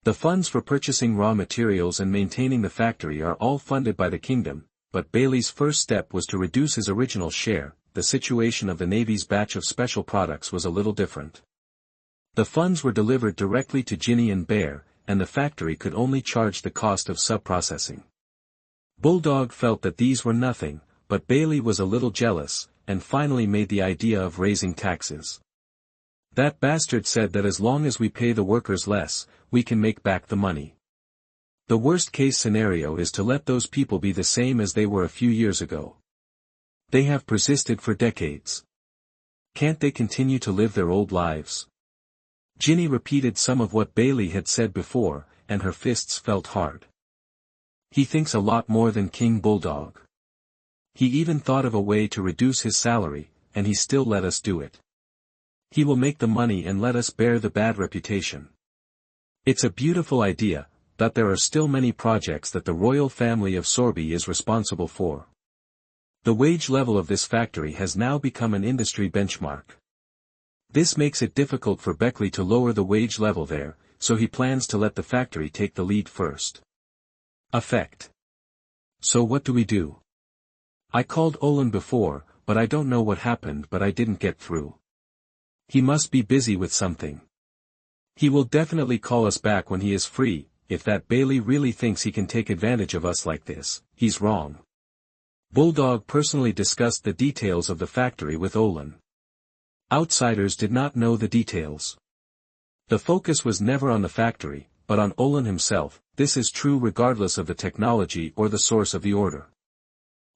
The funds for purchasing raw materials and maintaining the factory are all funded by the kingdom, but Bailey's first step was to reduce his original share. The situation of the Navy's batch of special products was a little different. The funds were delivered directly to Ginny and Bear, and the factory could only charge the cost of sub-processing. Bulldog felt that these were nothing, but Bailey was a little jealous, and finally made the idea of raising taxes. That bastard said that as long as we pay the workers less, we can make back the money. The worst-case scenario is to let those people be the same as they were a few years ago. They have persisted for decades. Can't they continue to live their old lives? Ginny repeated some of what Bailey had said before, and her fists felt hard. He thinks a lot more than King Bulldog. He even thought of a way to reduce his salary, and he still let us do it. He will make the money and let us bear the bad reputation. It's a beautiful idea, but there are still many projects that the royal family of Sorby is responsible for. The wage level of this factory has now become an industry benchmark. This makes it difficult for Beckley to lower the wage level there, so he plans to let the factory take the lead first. Effect. So what do we do? I called Olin before, but I don't know what happened, but I didn't get through. He must be busy with something. He will definitely call us back when he is free. If that Bailey really thinks he can take advantage of us like this, he's wrong. Bulldog personally discussed the details of the factory with Olin. Outsiders did not know the details. The focus was never on the factory, but on Olin himself. This is true regardless of the technology or the source of the order.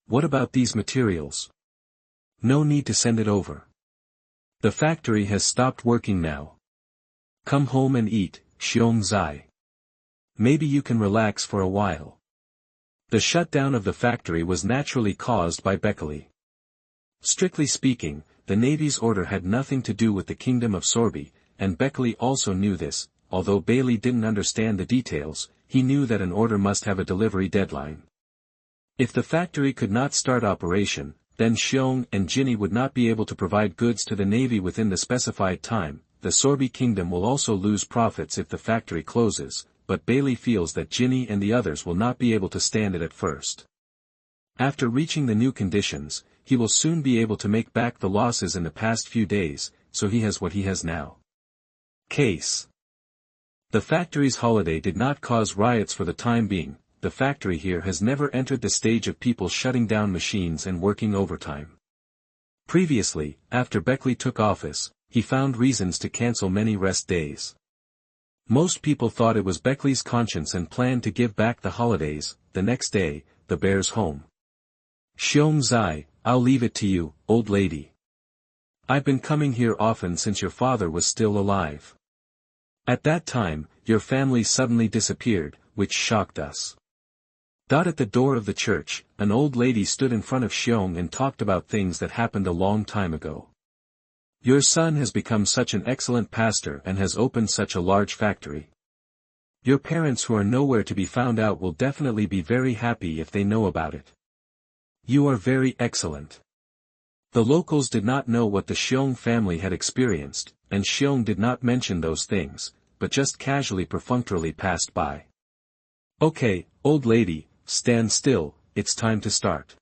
What about these materials? No need to send it over. The factory has stopped working now. Come home and eat, Xiong Zai. Maybe you can relax for a while. The shutdown of the factory was naturally caused by Beckley. Strictly speaking, the Navy's order had nothing to do with the Kingdom of Sorby, and Beckley also knew this. Although Bailey didn't understand the details, he knew that an order must have a delivery deadline. If the factory could not start operation, then Xiong and Ginny would not be able to provide goods to the Navy within the specified time. The Sorby Kingdom will also lose profits if the factory closes, but Bailey feels that Ginny and the others will not be able to stand it at first. After reaching the new conditions, he will soon be able to make back the losses in the past few days, so he has what he has now. Case. The factory's holiday did not cause riots for the time being. The factory here has never entered the stage of people shutting down machines and working overtime. Previously, after Beckley took office, he found reasons to cancel many rest days. Most people thought it was Beckley's conscience and planned to give back the holidays. The next day, the bear's home. Xiong Zai, I'll leave it to you, old lady. I've been coming here often since your father was still alive. At that time, your family suddenly disappeared, which shocked us. At the door of the church, an old lady stood in front of Xiong and talked about things that happened a long time ago. Your son has become such an excellent pastor and has opened such a large factory. Your parents who are nowhere to be found out will definitely be very happy if they know about it. You are very excellent. The locals did not know what the Xiong family had experienced, and Xiong did not mention those things, but just casually perfunctorily passed by. Okay, old lady, stand still, it's time to start.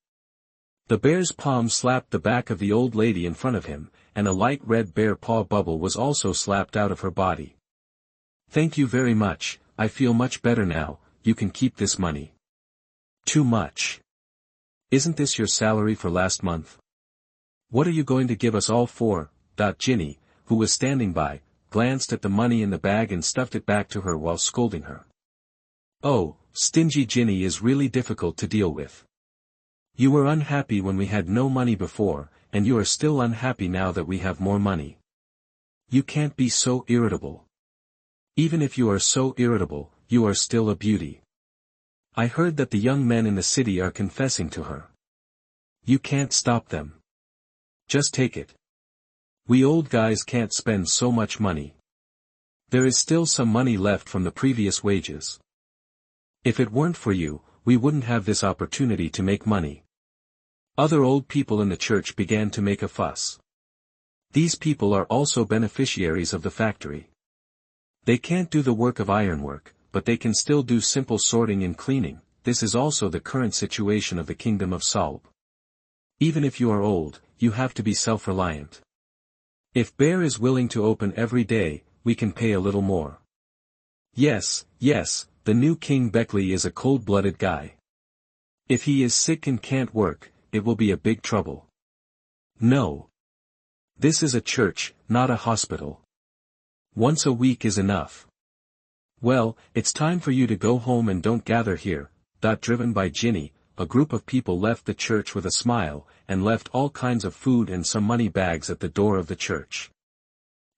The bear's palm slapped the back of the old lady in front of him, and a light red bear paw bubble was also slapped out of her body. Thank you very much, I feel much better now. You can keep this money. Too much. Isn't this your salary for last month? What are you going to give us all for? Ginny, who was standing by, glanced at the money in the bag and stuffed it back to her while scolding her. Oh, stingy Ginny is really difficult to deal with. You were unhappy when we had no money before, and you are still unhappy now that we have more money. You can't be so irritable. Even if you are so irritable, you are still a beauty. I heard that the young men in the city are confessing to her. You can't stop them. Just take it. We old guys can't spend so much money. There is still some money left from the previous wages. If it weren't for you, we wouldn't have this opportunity to make money. Other old people in the church began to make a fuss. These people are also beneficiaries of the factory. They can't do the work of ironwork, but they can still do simple sorting and cleaning. This is also the current situation of the kingdom of Salb. Even if you are old, you have to be self-reliant. If Bear is willing to open every day, we can pay a little more. Yes, the new King Beckley is a cold-blooded guy. If he is sick and can't work, it will be a big trouble. No. This is a church, not a hospital. Once a week is enough. Well, it's time for you to go home and don't gather here. Driven by Ginny, a group of people left the church with a smile, and left all kinds of food and some money bags at the door of the church.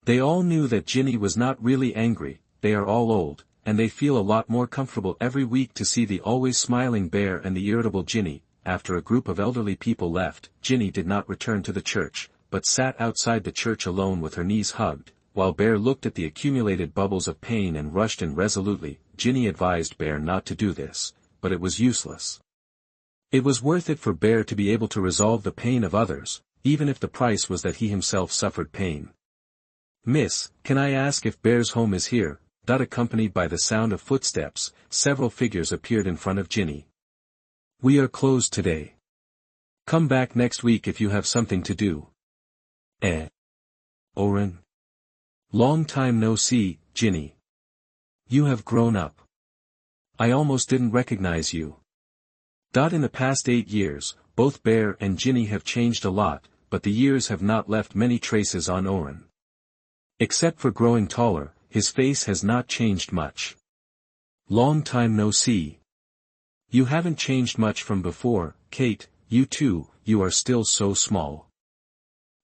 They all knew that Ginny was not really angry. They are all old, and they feel a lot more comfortable every week to see the always smiling Bear and the irritable Ginny. After a group of elderly people left, Ginny did not return to the church, but sat outside the church alone with her knees hugged, while Bear looked at the accumulated bubbles of pain and rushed in resolutely. Ginny advised Bear not to do this, but it was useless. It was worth it for Bear to be able to resolve the pain of others, even if the price was that he himself suffered pain. "Miss, can I ask if Bear's home is here?" Accompanied by the sound of footsteps, several figures appeared in front of Ginny. "We are closed today. Come back next week if you have something to do." Oran? Long time no see, Ginny. You have grown up. I almost didn't recognize you. In the past 8 years, both Bear and Ginny have changed a lot, but the years have not left many traces on Oran. Except for growing taller, his face has not changed much. Long time no see. You haven't changed much from before, Kate. You too, you are still so small.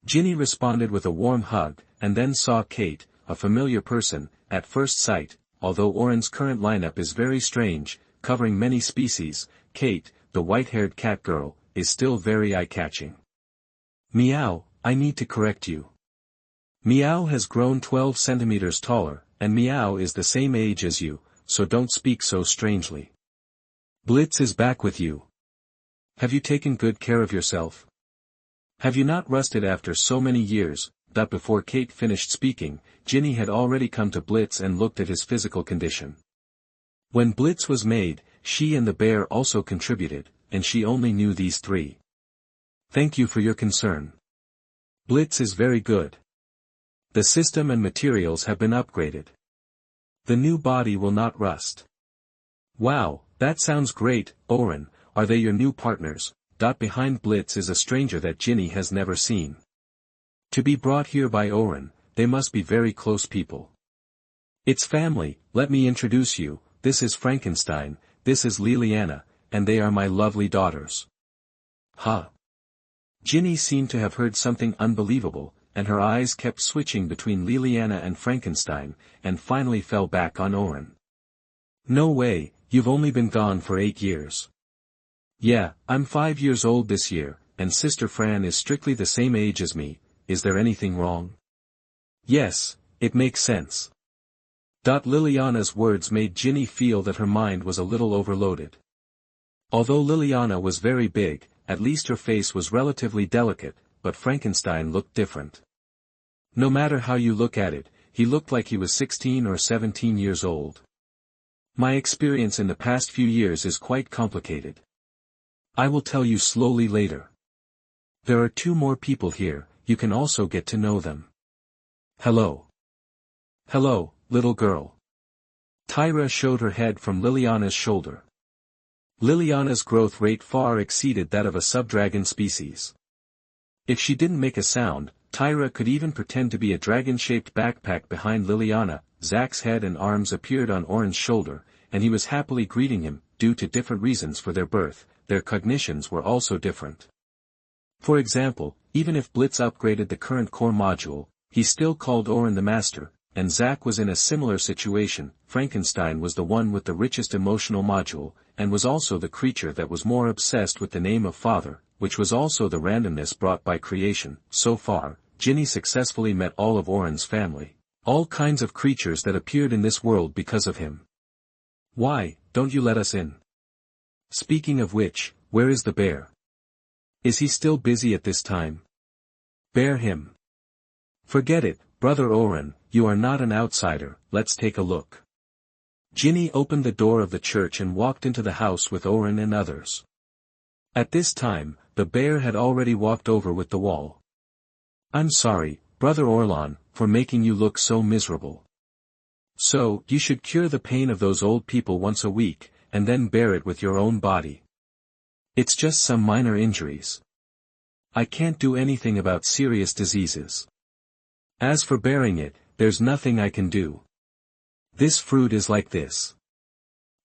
Ginny responded with a warm hug, and then saw Kate, a familiar person, at first sight. Although Oran's current lineup is very strange, covering many species, Kate, the white-haired cat girl, is still very eye-catching. Meow, I need to correct you. Meow has grown 12 centimeters taller, and Meow is the same age as you, so don't speak so strangely. Blitz is back with you. Have you taken good care of yourself? Have you not rusted after so many years? Before Kate finished speaking, Ginny had already come to Blitz and looked at his physical condition. When Blitz was made, she and the Bear also contributed, and she only knew these three. Thank you for your concern. Blitz is very good. The system and materials have been upgraded. The new body will not rust. Wow, that sounds great, Oran. Are they your new partners? Behind Blitz is a stranger that Ginny has never seen. To be brought here by Oran, they must be very close people. It's family. Let me introduce you. This is Frankenstein, this is Liliana, and they are my lovely daughters. Huh. Ginny seemed to have heard something unbelievable, and her eyes kept switching between Liliana and Frankenstein, and finally fell back on Oran. No way, you've only been gone for 8 years. Yeah, I'm 5 years old this year, and Sister Fran is strictly the same age as me. Is there anything wrong? Yes, it makes sense. Liliana's words made Ginny feel that her mind was a little overloaded. Although Liliana was very big, at least her face was relatively delicate, but Frankenstein looked different. No matter how you look at it, he looked like he was 16 or 17 years old. My experience in the past few years is quite complicated. I will tell you slowly later. There are 2 more people here, you can also get to know them. Hello. Hello, little girl. Tyra showed her head from Liliana's shoulder. Liliana's growth rate far exceeded that of a subdragon species. If she didn't make a sound, Tyra could even pretend to be a dragon-shaped backpack behind Liliana. Zack's head and arms appeared on Oran's shoulder, and he was happily greeting him. Due to different reasons for their birth, their cognitions were also different. For example, even if Blitz upgraded the current core module, he still called Oran the master, and Zack was in a similar situation. Frankenstein was the one with the richest emotional module, and was also the creature that was more obsessed with the name of father, which was also the randomness brought by creation. So far, Ginny successfully met all of Oran's family. All kinds of creatures that appeared in this world because of him. Why, don't you let us in? Speaking of which, where is the bear? Is he still busy at this time? Bear him. Forget it, Brother Oran, you are not an outsider, let's take a look. Ginny opened the door of the church and walked into the house with Oran and others. At this time, the bear had already walked over with the wall. I'm sorry, Brother Orlan, for making you look so miserable. So, you should cure the pain of those old people once a week, and then bear it with your own body. It's just some minor injuries. I can't do anything about serious diseases. As for bearing it, there's nothing I can do. This fruit is like this.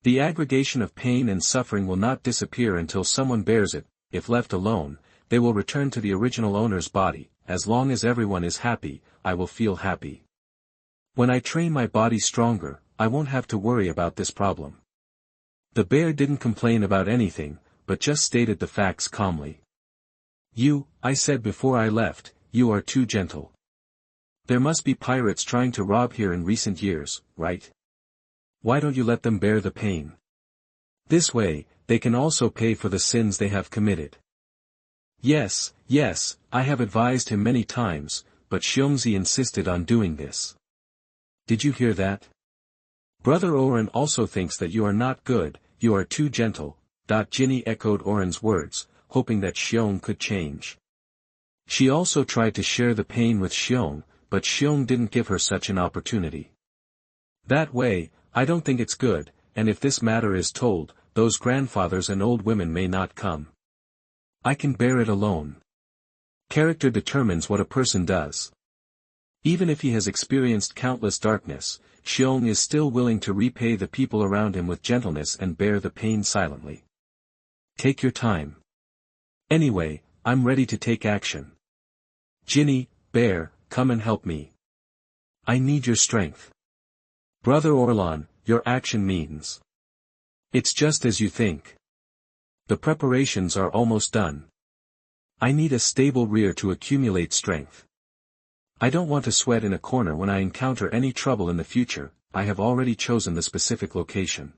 The aggregation of pain and suffering will not disappear until someone bears it. If left alone, they will return to the original owner's body. As long as everyone is happy, I will feel happy. When I train my body stronger, I won't have to worry about this problem. The bear didn't complain about anything, but just stated the facts calmly. You, I said before I left, you are too gentle. There must be pirates trying to rob here in recent years, right? Why don't you let them bear the pain? This way, they can also pay for the sins they have committed. Yes, I have advised him many times, but Xiongzi insisted on doing this. Did you hear that? Brother Oran also thinks that you are not good, you are too gentle. Ginny echoed Oran's words, hoping that Xiong could change. She also tried to share the pain with Xiong, but Xiong didn't give her such an opportunity. That way, I don't think it's good, and if this matter is told, those grandfathers and old women may not come. I can bear it alone. Character determines what a person does. Even if he has experienced countless darkness, Xiong is still willing to repay the people around him with gentleness and bear the pain silently. Take your time. Anyway, I'm ready to take action. Ginny, Bear, come and help me. I need your strength. Brother Orlan, your action means. It's just as you think. The preparations are almost done. I need a stable rear to accumulate strength. I don't want to sweat in a corner when I encounter any trouble in the future. I have already chosen the specific location.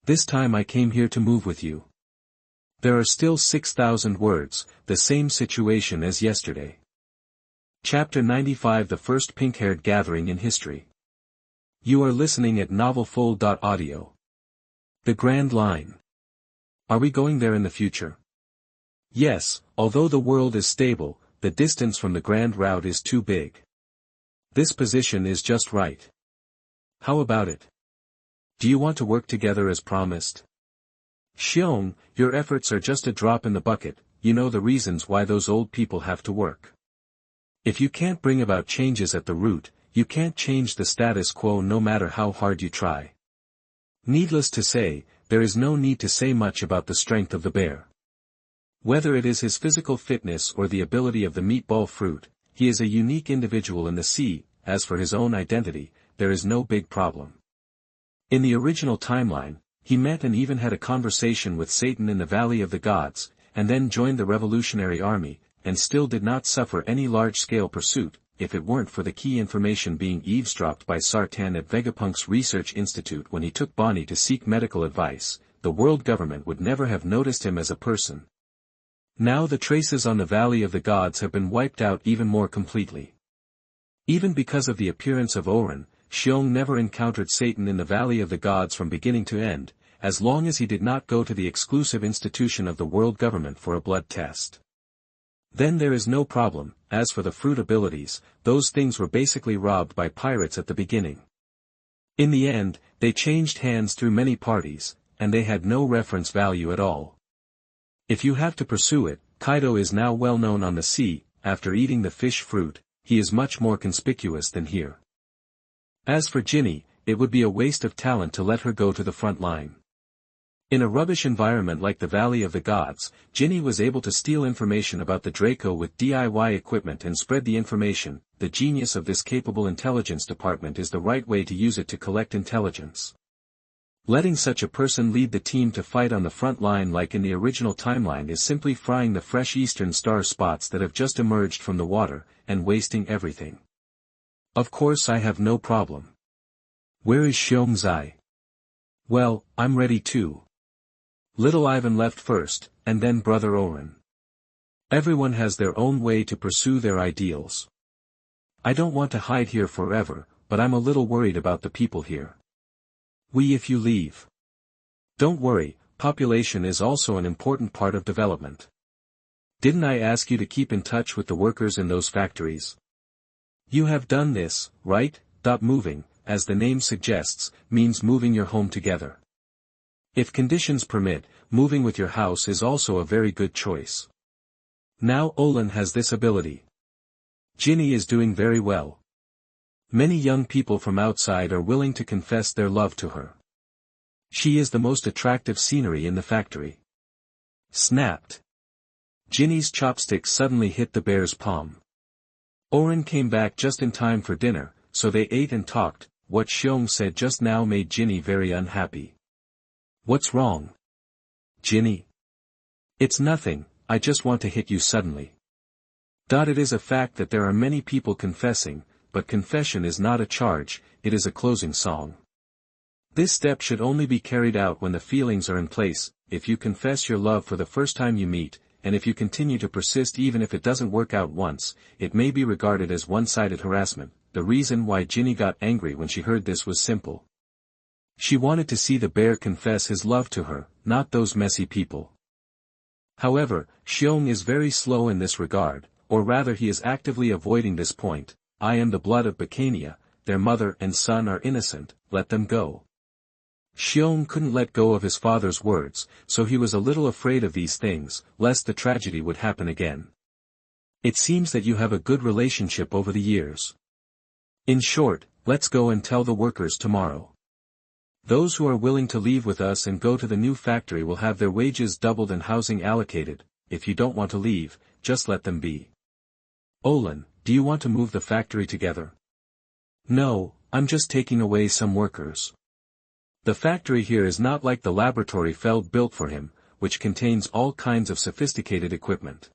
This time I came here to move with you. There are still 6,000 words, the same situation as yesterday. Chapter 95 The First Pink-Haired Gathering in History. You are listening at NaNovelFull.audio. The Grand Line. Are we going there in the future? Yes, although the world is stable, the distance from the Grand Route is too big. This position is just right. How about it? Do you want to work together as promised? Xiong, your efforts are just a drop in the bucket. You know the reasons why those old people have to work. If you can't bring about changes at the root, you can't change the status quo no matter how hard you try. Needless to say, there is no need to say much about the strength of the bear. Whether it is his physical fitness or the ability of the meatball fruit, he is a unique individual in the sea. As for his own identity, there is no big problem. In the original timeline, he met and even had a conversation with Satan in the Valley of the Gods, and then joined the Revolutionary Army, and still did not suffer any large-scale pursuit. If it weren't for the key information being eavesdropped by Sartan at Vegapunk's Research Institute when he took Bonnie to seek medical advice, the world government would never have noticed him as a person. Now the traces on the Valley of the Gods have been wiped out even more completely. Even because of the appearance of Oran, Xiong never encountered Satan in the Valley of the Gods from beginning to end, as long as he did not go to the exclusive institution of the world government for a blood test. Then there is no problem. As for the fruit abilities, those things were basically robbed by pirates at the beginning. In the end, they changed hands through many parties, and they had no reference value at all. If you have to pursue it, Kaido is now well known on the sea. After eating the fish fruit, he is much more conspicuous than here. As for Ginny, it would be a waste of talent to let her go to the front line. In a rubbish environment like the Valley of the Gods, Ginny was able to steal information about the Draco with DIY equipment and spread the information. The genius of this capable intelligence department is the right way to use it to collect intelligence. Letting such a person lead the team to fight on the front line like in the original timeline is simply frying the fresh Eastern Star spots that have just emerged from the water, and wasting everything. Of course I have no problem. Where is Xiongzai? Well, I'm ready too. Little Ivan left first, and then Brother Oran. Everyone has their own way to pursue their ideals. I don't want to hide here forever, but I'm a little worried about the people here. If you leave. Don't worry, population is also an important part of development. Didn't I ask you to keep in touch with the workers in those factories? You have done this, right? Moving, as the name suggests, means moving your home together. If conditions permit, moving with your house is also a very good choice. Now Olan has this ability. Ginny is doing very well. Many young people from outside are willing to confess their love to her. She is the most attractive scenery in the factory. Snapped. Ginny's chopstick suddenly hit the bear's palm. Oran came back just in time for dinner, so they ate and talked. What Xiong said just now made Ginny very unhappy. What's wrong? Ginny? It's nothing, I just want to hit you suddenly. It is a fact that there are many people confessing, but confession is not a charge, it is a closing song. This step should only be carried out when the feelings are in place. If you confess your love for the first time you meet, and if you continue to persist even if it doesn't work out once, it may be regarded as one-sided harassment. The reason why Ginny got angry when she heard this was simple. She wanted to see the bear confess his love to her, not those messy people. However, Xiong is very slow in this regard, or rather he is actively avoiding this point. I am the blood of Bacania, their mother and son are innocent, let them go. Xiong couldn't let go of his father's words, so he was a little afraid of these things, lest the tragedy would happen again. It seems that you have a good relationship over the years. In short, let's go and tell the workers tomorrow. Those who are willing to leave with us and go to the new factory will have their wages doubled and housing allocated. If you don't want to leave, just let them be. Olan, do you want to move the factory together? No, I'm just taking away some workers. The factory here is not like the laboratory Feld built for him, which contains all kinds of sophisticated equipment.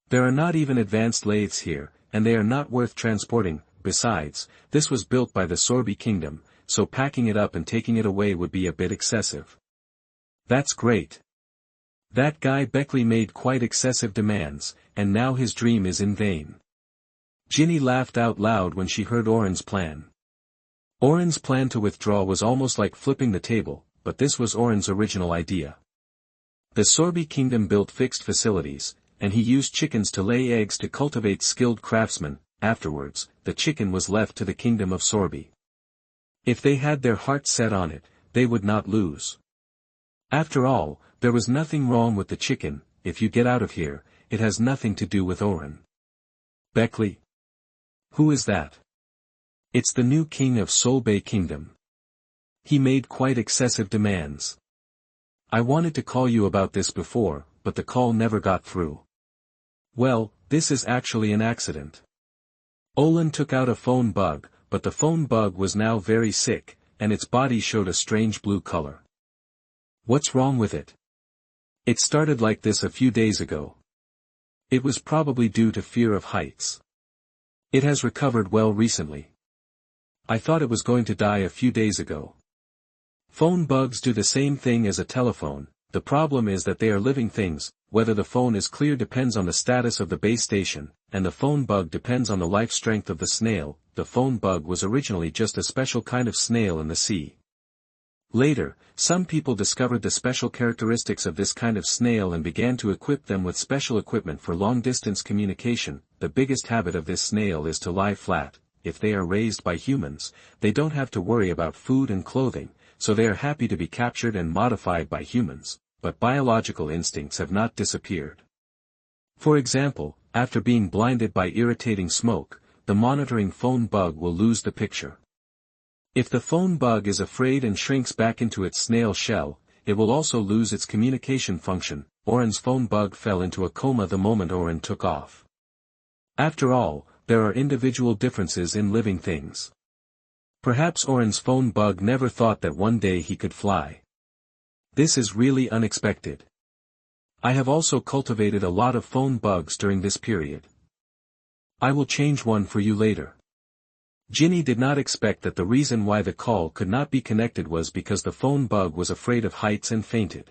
There are not even advanced lathes here, and they are not worth transporting. Besides, this was built by the Sorby Kingdom, so packing it up and taking it away would be a bit excessive. That's great. That guy Beckley made quite excessive demands, and now his dream is in vain. Ginny laughed out loud when she heard Oran's plan. Oran's plan to withdraw was almost like flipping the table, but this was Oran's original idea. The Sorby Kingdom built fixed facilities, and he used chickens to lay eggs to cultivate skilled craftsmen. Afterwards, the chicken was left to the kingdom of Sorby. If they had their heart set on it, they would not lose. After all, there was nothing wrong with the chicken. If you get out of here, it has nothing to do with Oran. Beckley? Who is that? It's the new king of Solbay Kingdom. He made quite excessive demands. I wanted to call you about this before, but the call never got through. Well, this is actually an accident. Olan took out a phone bug, but the phone bug was now very sick, and its body showed a strange blue color. What's wrong with it? It started like this a few days ago. It was probably due to fear of heights. It has recovered well recently. I thought it was going to die a few days ago. Phone bugs do the same thing as a telephone. The problem is that they are living things. Whether the phone is clear depends on the status of the base station, and the phone bug depends on the life strength of the snail. The phone bug was originally just a special kind of snail in the sea. Later, some people discovered the special characteristics of this kind of snail and began to equip them with special equipment for long-distance communication. The biggest habit of this snail is to lie flat. If they are raised by humans, they don't have to worry about food and clothing, so they are happy to be captured and modified by humans, but biological instincts have not disappeared. For example, after being blinded by irritating smoke, the monitoring phone bug will lose the picture. If the phone bug is afraid and shrinks back into its snail shell, it will also lose its communication function. Oran's phone bug fell into a coma the moment Oran took off. After all, there are individual differences in living things. Perhaps Oran's phone bug never thought that one day he could fly. This is really unexpected. I have also cultivated a lot of phone bugs during this period. I will change one for you later. Ginny did not expect that the reason why the call could not be connected was because the phone bug was afraid of heights and fainted.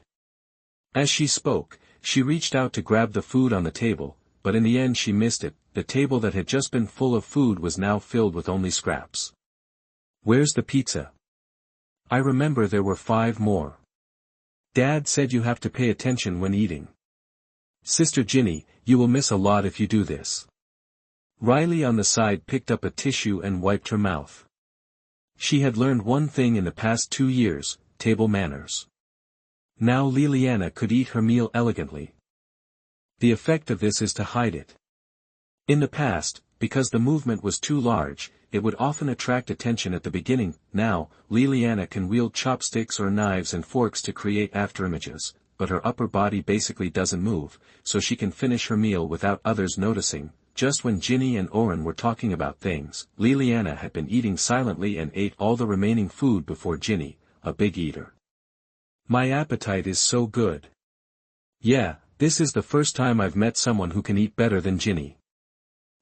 As she spoke, she reached out to grab the food on the table, but in the end she missed it. the table that had just been full of food was now filled with only scraps. "Where's the pizza? I remember there were 5 more. Dad said you have to pay attention when eating. Sister Ginny, you will miss a lot if you do this." Riley on the side picked up a tissue and wiped her mouth. She had learned one thing in the past 2 years, table manners. Now Liliana could eat her meal elegantly. The effect of this is to hide it. In the past, because the movement was too large, it would often attract attention at the beginning. Now, Liliana can wield chopsticks or knives and forks to create afterimages, but her upper body basically doesn't move, so she can finish her meal without others noticing. Just when Ginny and Oran were talking about things, Liliana had been eating silently and ate all the remaining food before Ginny, a big eater. "My appetite is so good. Yeah, this is the first time I've met someone who can eat better than Ginny."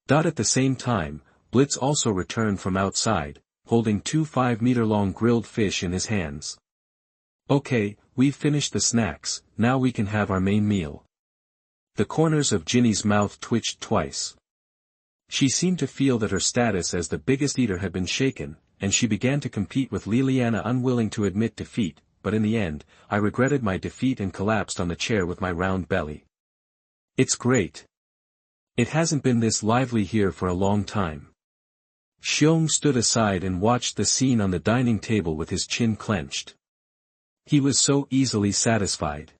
At the same time, Blitz also returned from outside, holding 2 5-meter-long grilled fish in his hands. "Okay, we've finished the snacks, now we can have our main meal." The corners of Ginny's mouth twitched twice. She seemed to feel that her status as the biggest eater had been shaken, and she began to compete with Liliana, unwilling to admit defeat, but in the end, I regretted my defeat and collapsed on the chair with my round belly. "It's great. It hasn't been this lively here for a long time." Xiong stood aside and watched the scene on the dining table with his chin clenched. He was so easily satisfied.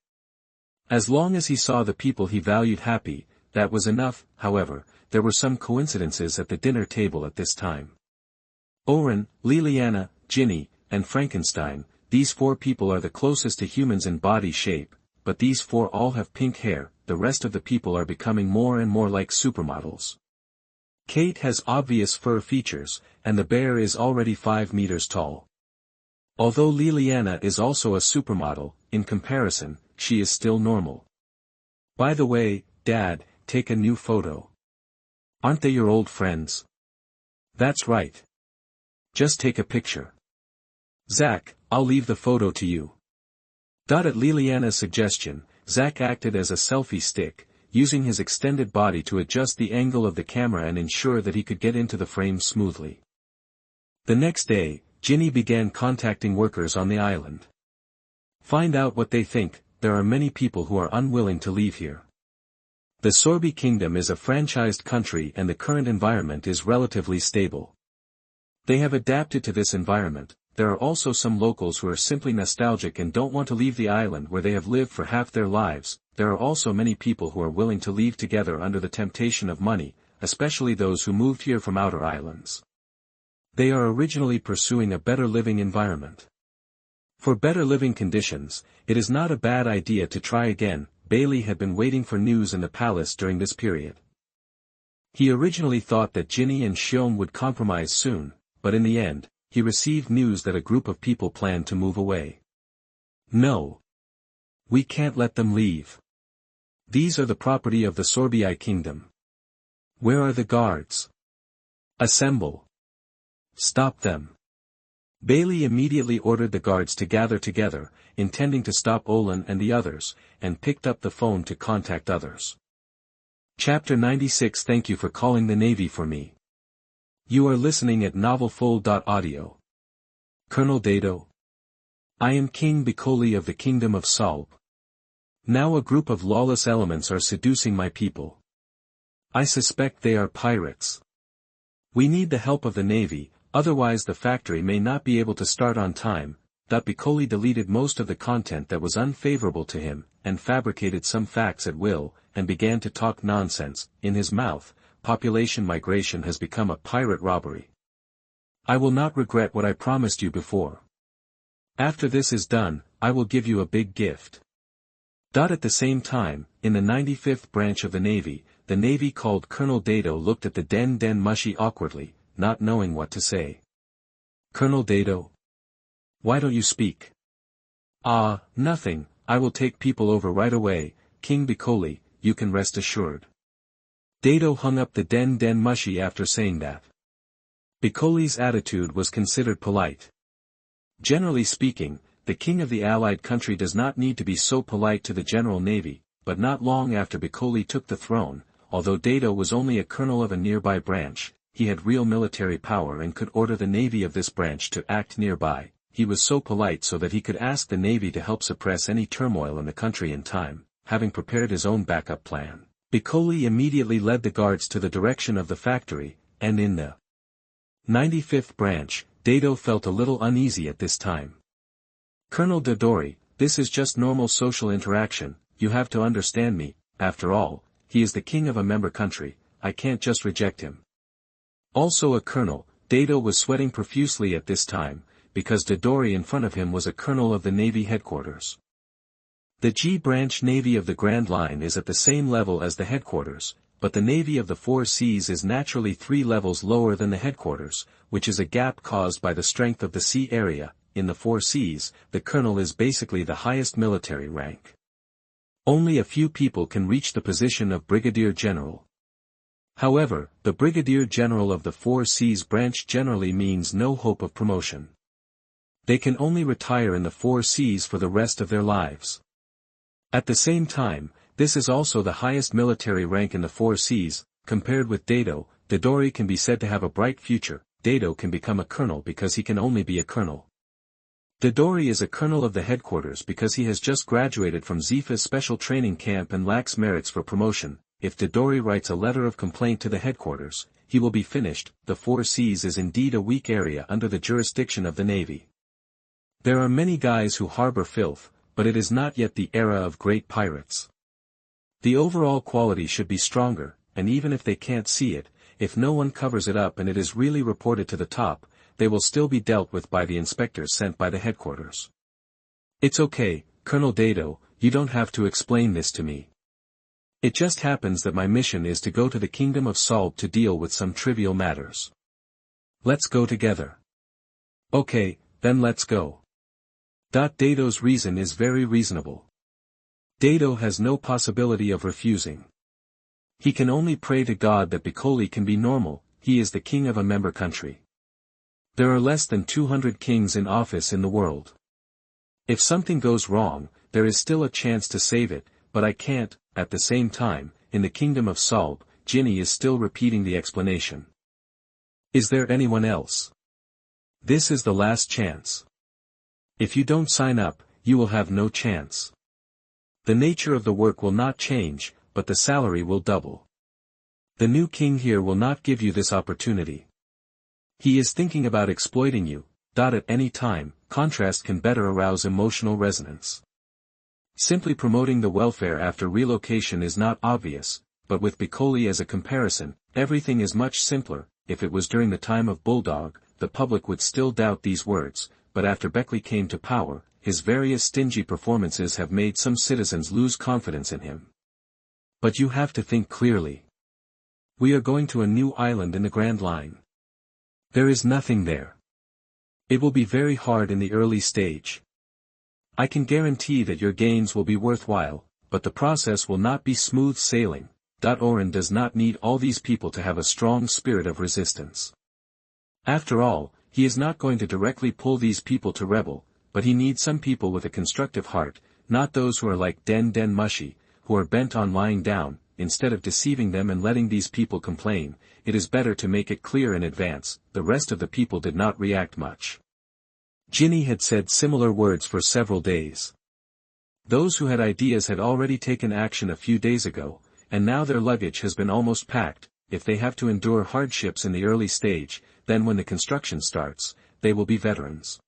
As long as he saw the people he valued happy, that was enough. However, there were some coincidences at the dinner table at this time. Oran, Liliana, Ginny, and Frankenstein, these 4 people are the closest to humans in body shape, but these 4 all have pink hair. The rest of the people are becoming more and more like supermodels. Kate has obvious fur features, and the bear is already 5 meters tall. Although Liliana is also a supermodel, in comparison, she is still normal. "By the way, Dad, take a new photo. Aren't they your old friends?" "That's right. Just take a picture. Zach, I'll leave the photo to you." At Liliana's suggestion, Zach acted as a selfie stick, using his extended body to adjust the angle of the camera and ensure that he could get into the frame smoothly. The next day, Ginny began contacting workers on the island. "Find out what they think. There are many people who are unwilling to leave here. The Sorby Kingdom is a franchised country and the current environment is relatively stable. They have adapted to this environment. There are also some locals who are simply nostalgic and don't want to leave the island where they have lived for half their lives. There are also many people who are willing to leave together under the temptation of money, especially those who moved here from outer islands. They are originally pursuing a better living environment. For better living conditions, it is not a bad idea to try again." Bailey had been waiting for news in the palace during this period. He originally thought that Ginny and Xiong would compromise soon, but in the end, he received news that a group of people planned to move away. "No. We can't let them leave. These are the property of the Sorbii Kingdom. Where are the guards? Assemble. Stop them." Bailey immediately ordered the guards to gather together, intending to stop Olan and the others, and picked up the phone to contact others. Chapter 96. Thank you for calling the Navy for me. You are listening at NovelFull.audio. Colonel Dado. I am King Bicoli of the Kingdom of Salb. Now a group of lawless elements are seducing my people. I suspect they are pirates. We need the help of the Navy, otherwise the factory may not be able to start on time. Bicoli deleted most of the content that was unfavorable to him, and fabricated some facts at will, and began to talk nonsense. In his mouth, population migration has become a pirate robbery. I will not regret what I promised you before. After this is done, I will give you a big gift. At the same time, in the 95th branch of the Navy called Colonel Dado looked at the Den Mushi awkwardly, not knowing what to say. Colonel Dado? Why don't you speak? Nothing, I will take people over right away, King Bicoli, you can rest assured. Dado hung up the Den Mushi after saying that. Bicoli's attitude was considered polite. Generally speaking, the king of the allied country does not need to be so polite to the General Navy, but not long after Bicoli took the throne, although Dado was only a colonel of a nearby branch, he had real military power and could order the navy of this branch to act nearby. He was so polite so that he could ask the navy to help suppress any turmoil in the country in time, having prepared his own backup plan. Piccoli immediately led the guards to the direction of the factory, and in the 95th branch, Dado felt a little uneasy at this time. Colonel Dodori, this is just normal social interaction, you have to understand me, after all, he is the king of a member country, I can't just reject him. Also a colonel, Dado was sweating profusely at this time, because Dodori in front of him was a colonel of the Navy headquarters. The G branch Navy of the Grand Line is at the same level as the headquarters, but the Navy of the Four Seas is naturally 3 levels lower than the headquarters, which is a gap caused by the strength of the sea area. In the Four Seas, the colonel is basically the highest military rank. Only a few people can reach the position of brigadier general. However, the brigadier general of the Four Seas branch generally means no hope of promotion. They can only retire in the Four Seas for the rest of their lives. At the same time, this is also the highest military rank in the Four Seas. Compared with Dado, Dodori can be said to have a bright future. Dado can become a colonel because he can only be a colonel. Dodori is a colonel of the headquarters because he has just graduated from Zifa's special training camp and lacks merits for promotion. If Dodori writes a letter of complaint to the headquarters, he will be finished. The Four Seas is indeed a weak area under the jurisdiction of the Navy. There are many guys who harbor filth, but it is not yet the era of great pirates. The overall quality should be stronger, and even if they can't see it, if no one covers it up and it is really reported to the top, they will still be dealt with by the inspectors sent by the headquarters. It's okay, Colonel Dado, you don't have to explain this to me. It just happens that my mission is to go to the Kingdom of Solb to deal with some trivial matters. Let's go together. Okay, then let's go. Dado's reason is very reasonable. Dado has no possibility of refusing. He can only pray to God that Piccoli can be normal. He is the king of a member country. There are less than 200 kings in office in the world. If something goes wrong, there is still a chance to save it, but I can't. At the same time, in the Kingdom of Solb, Ginny is still repeating the explanation. Is there anyone else? This is the last chance. If you don't sign up, you will have no chance. The nature of the work will not change, but the salary will double. The new king here will not give you this opportunity. He is thinking about exploiting you. At any time, contrast can better arouse emotional resonance. Simply promoting the welfare after relocation is not obvious, but with Piccoli as a comparison, everything is much simpler. If it was during the time of Bulldog, the public would still doubt these words, but after Beckley came to power, his various stingy performances have made some citizens lose confidence in him. But you have to think clearly. We are going to a new island in the Grand Line. There is nothing there. It will be very hard in the early stage. I can guarantee that your gains will be worthwhile, but the process will not be smooth sailing. Oran does not need all these people to have a strong spirit of resistance. After all, he is not going to directly pull these people to rebel, but he needs some people with a constructive heart, not those who are like Den Mushy, who are bent on lying down. Instead of deceiving them and letting these people complain, it is better to make it clear in advance. The rest of the people did not react much. Ginny had said similar words for several days. Those who had ideas had already taken action a few days ago, and now their luggage has been almost packed. If they have to endure hardships in the early stage, then when the construction starts, they will be veterans.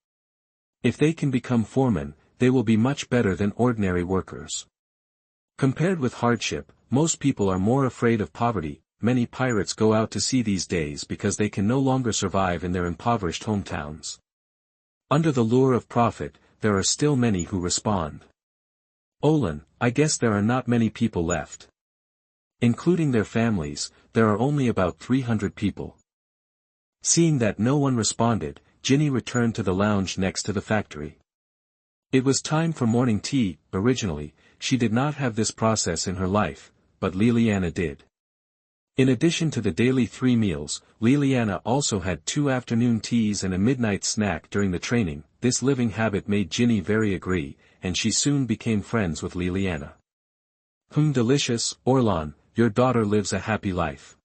If they can become foremen, they will be much better than ordinary workers. Compared with hardship, most people are more afraid of poverty. Many pirates go out to sea these days because they can no longer survive in their impoverished hometowns. Under the lure of profit, there are still many who respond. Olin, I guess there are not many people left. Including their families, there are only about 300 people. Seeing that no one responded, Ginny returned to the lounge next to the factory. It was time for morning tea. Originally, she did not have this process in her life, but Liliana did. In addition to the daily 3 meals, Liliana also had 2 afternoon teas and a midnight snack during the training. This living habit made Ginny very agree, and she soon became friends with Liliana. Delicious, Orlan, your daughter lives a happy life.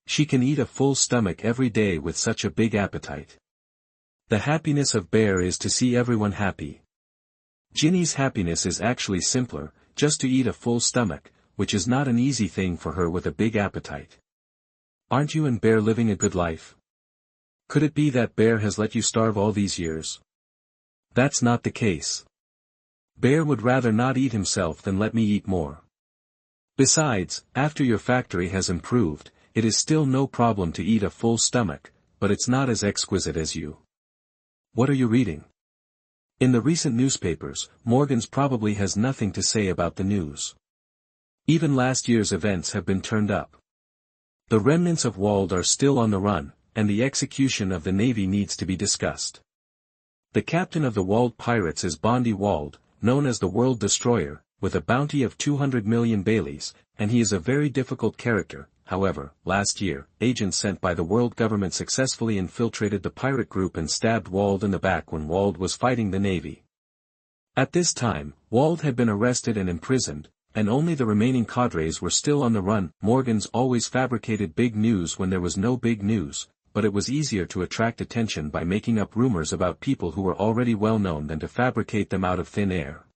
She can eat a full stomach every day with such a big appetite. The happiness of Bear is to see everyone happy. Ginny's happiness is actually simpler, just to eat a full stomach, which is not an easy thing for her with a big appetite. Aren't you and Bear living a good life? Could it be that Bear has let you starve all these years? That's not the case. Bear would rather not eat himself than let me eat more. Besides, after your factory has improved, it is still no problem to eat a full stomach, but it's not as exquisite as you. What are you reading? In the recent newspapers, Morgans probably has nothing to say about the news. Even last year's events have been turned up. The remnants of Wald are still on the run, and the execution of the Navy needs to be discussed. The captain of the Wald pirates is Bondi Wald, known as the World Destroyer, with a bounty of 200 million Baileys, and he is a very difficult character. However, last year, agents sent by the world government successfully infiltrated the pirate group and stabbed Wald in the back when Wald was fighting the Navy. At this time, Wald had been arrested and imprisoned, and only the remaining cadres were still on the run. Morgans always fabricated big news when there was no big news, but it was easier to attract attention by making up rumors about people who were already well known than to fabricate them out of thin air.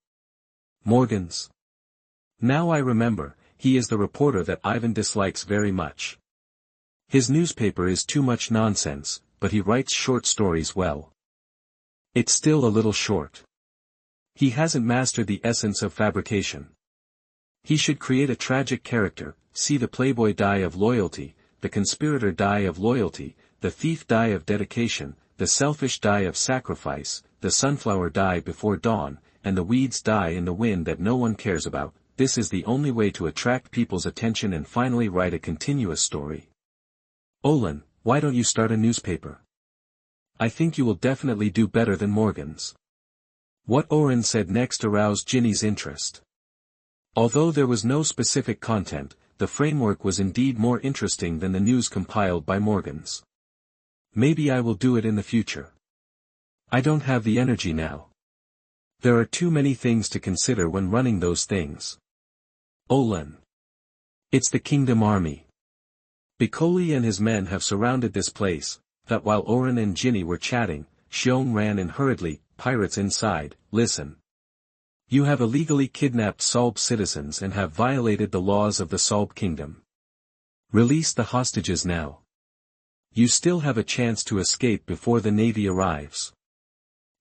Morgans. Now I remember, he is the reporter that Ivan dislikes very much. His newspaper is too much nonsense, but he writes short stories well. It's still a little short. He hasn't mastered the essence of fabrication. He should create a tragic character, see the playboy die of loyalty, the conspirator die of loyalty, the thief die of dedication, the selfish die of sacrifice, the sunflower die before dawn, and the weeds die in the wind that no one cares about. This is the only way to attract people's attention and finally write a continuous story. Olin, why don't you start a newspaper? I think you will definitely do better than Morgans. What Oran said next aroused Ginny's interest. Although there was no specific content, the framework was indeed more interesting than the news compiled by Morgans. Maybe I will do it in the future. I don't have the energy now. There are too many things to consider when running those things. Olin. It's the Kingdom Army. Bicoli and his men have surrounded this place. That while Oran and Ginny were chatting, Shion ran in hurriedly. Pirates inside, listen. You have illegally kidnapped Salb citizens and have violated the laws of the Salb Kingdom. Release the hostages now. You still have a chance to escape before the Navy arrives.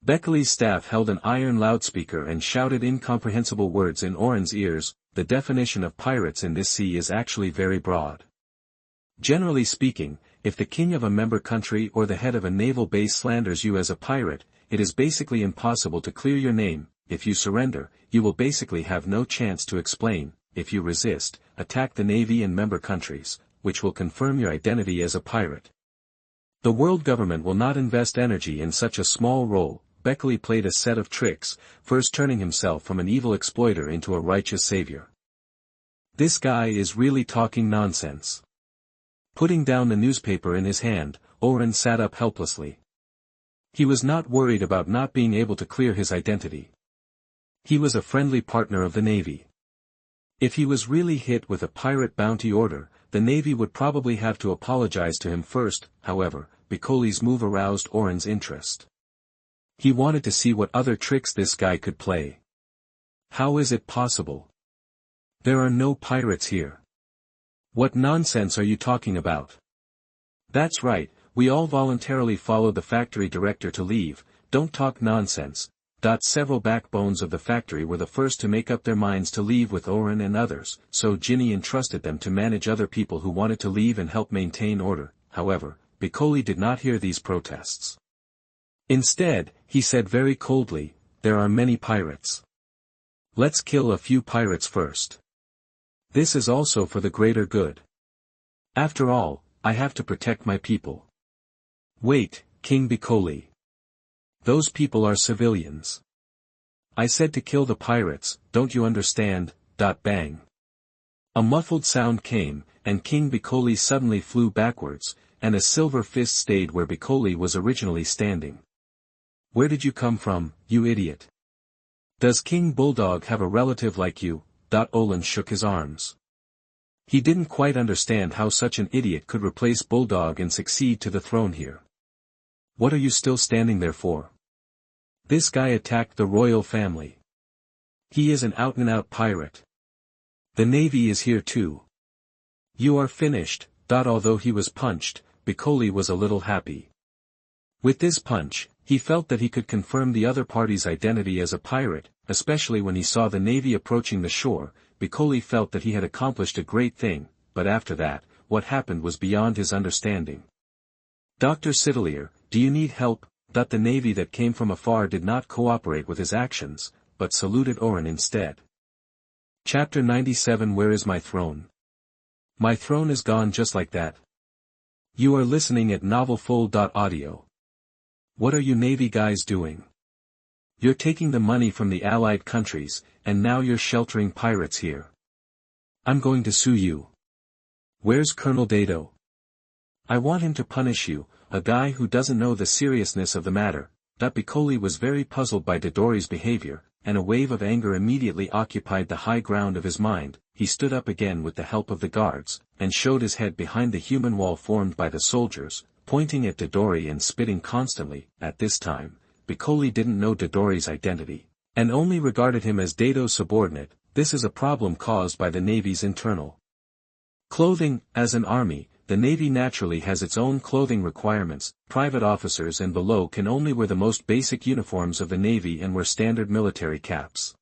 Beckley's staff held an iron loudspeaker and shouted incomprehensible words in Oran's ears. The definition of pirates in this sea is actually very broad. Generally speaking, if the king of a member country or the head of a naval base slanders you as a pirate, it is basically impossible to clear your name. If you surrender, you will basically have no chance to explain. If you resist, attack the navy and member countries, which will confirm your identity as a pirate. The world government will not invest energy in such a small role. Beckley played a set of tricks, first turning himself from an evil exploiter into a righteous savior. This guy is really talking nonsense. Putting down the newspaper in his hand, Oran sat up helplessly. He was not worried about not being able to clear his identity. He was a friendly partner of the Navy. If he was really hit with a pirate bounty order, the Navy would probably have to apologize to him first. However, Bicoli's move aroused Oran's interest. He wanted to see what other tricks this guy could play. How is it possible? There are no pirates here. What nonsense are you talking about? That's right, we all voluntarily followed the factory director to leave. Don't talk nonsense. Several backbones of the factory were the first to make up their minds to leave with Oran and others, so Ginny entrusted them to manage other people who wanted to leave and help maintain order. However, Bicoli did not hear these protests. Instead, he said very coldly, there are many pirates. Let's kill a few pirates first. This is also for the greater good. After all, I have to protect my people. Wait, King Bicoli. Those people are civilians. I said to kill the pirates, don't you understand? Bang. A muffled sound came, and King Bicoli suddenly flew backwards, and a silver fist stayed where Bicoli was originally standing. Where did you come from, you idiot? Does King Bulldog have a relative like you? Olin shook his arms. He didn't quite understand how such an idiot could replace Bulldog and succeed to the throne here. What are you still standing there for? This guy attacked the royal family. He is an out-and-out pirate. The Navy is here too. You are finished. Although he was punched, Piccoli was a little happy. With this punch, he felt that he could confirm the other party's identity as a pirate, especially when he saw the Navy approaching the shore. Piccoli felt that he had accomplished a great thing, but after that, what happened was beyond his understanding. Dr. Sidilir, do you need help? The Navy that came from afar did not cooperate with his actions, but saluted Oran instead. Chapter 97 Where is my throne? My throne is gone just like that. You are listening at NovelFull.audio. What are you Navy guys doing? You're taking the money from the allied countries, and now you're sheltering pirates here. I'm going to sue you. Where's Colonel Dado? I want him to punish you, a guy who doesn't know the seriousness of the matter. Piccoli was very puzzled by Dodori's behavior, and a wave of anger immediately occupied the high ground of his mind. He stood up again with the help of the guards, and showed his head behind the human wall formed by the soldiers, pointing at Dodori and spitting constantly. At this time, Piccoli didn't know Dodori's identity, and only regarded him as Dado's subordinate. This is a problem caused by the Navy's internal clothing. As an army, the Navy naturally has its own clothing requirements. Private officers and below can only wear the most basic uniforms of the Navy and wear standard military caps.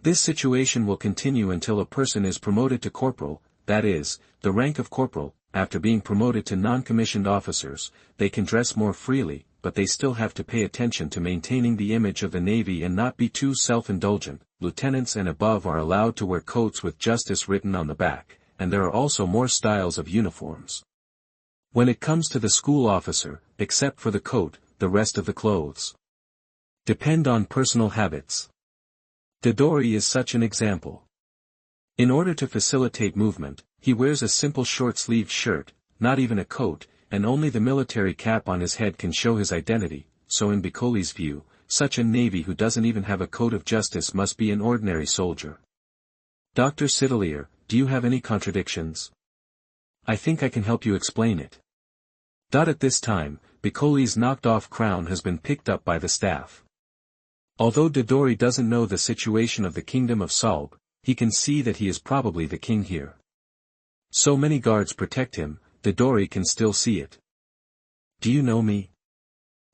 This situation will continue until a person is promoted to corporal, that is, the rank of corporal. After being promoted to non-commissioned officers, they can dress more freely, but they still have to pay attention to maintaining the image of the Navy and not be too self-indulgent. Lieutenants and above are allowed to wear coats with justice written on the back, and there are also more styles of uniforms. When it comes to the school officer, except for the coat, the rest of the clothes depend on personal habits. Dodori is such an example. In order to facilitate movement, he wears a simple short-sleeved shirt, not even a coat, and only the military cap on his head can show his identity. So in Piccoli's view, such a Navy who doesn't even have a code of justice must be an ordinary soldier. Dr. Sidilir, do you have any contradictions? I think I can help you explain it. At this time, Piccoli's knocked-off crown has been picked up by the staff. Although Dodori doesn't know the situation of the kingdom of Salb, he can see that he is probably the king here. So many guards protect him, Dodori can still see it. Do you know me?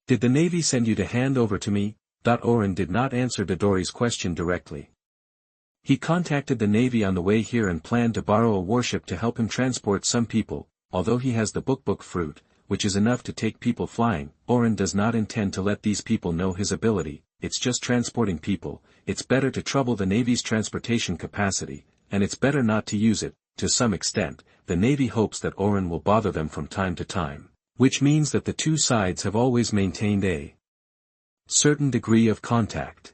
Did the Navy send you to hand over to me? Oran did not answer Dodori's question directly. He contacted the Navy on the way here and planned to borrow a warship to help him transport some people. Although he has the book fruit, which is enough to take people flying, Oran does not intend to let these people know his ability. It's just transporting people. It's better to trouble the Navy's transportation capacity, and it's better not to use it. To some extent, the Navy hopes that Oran will bother them from time to time, which means that the two sides have always maintained a certain degree of contact.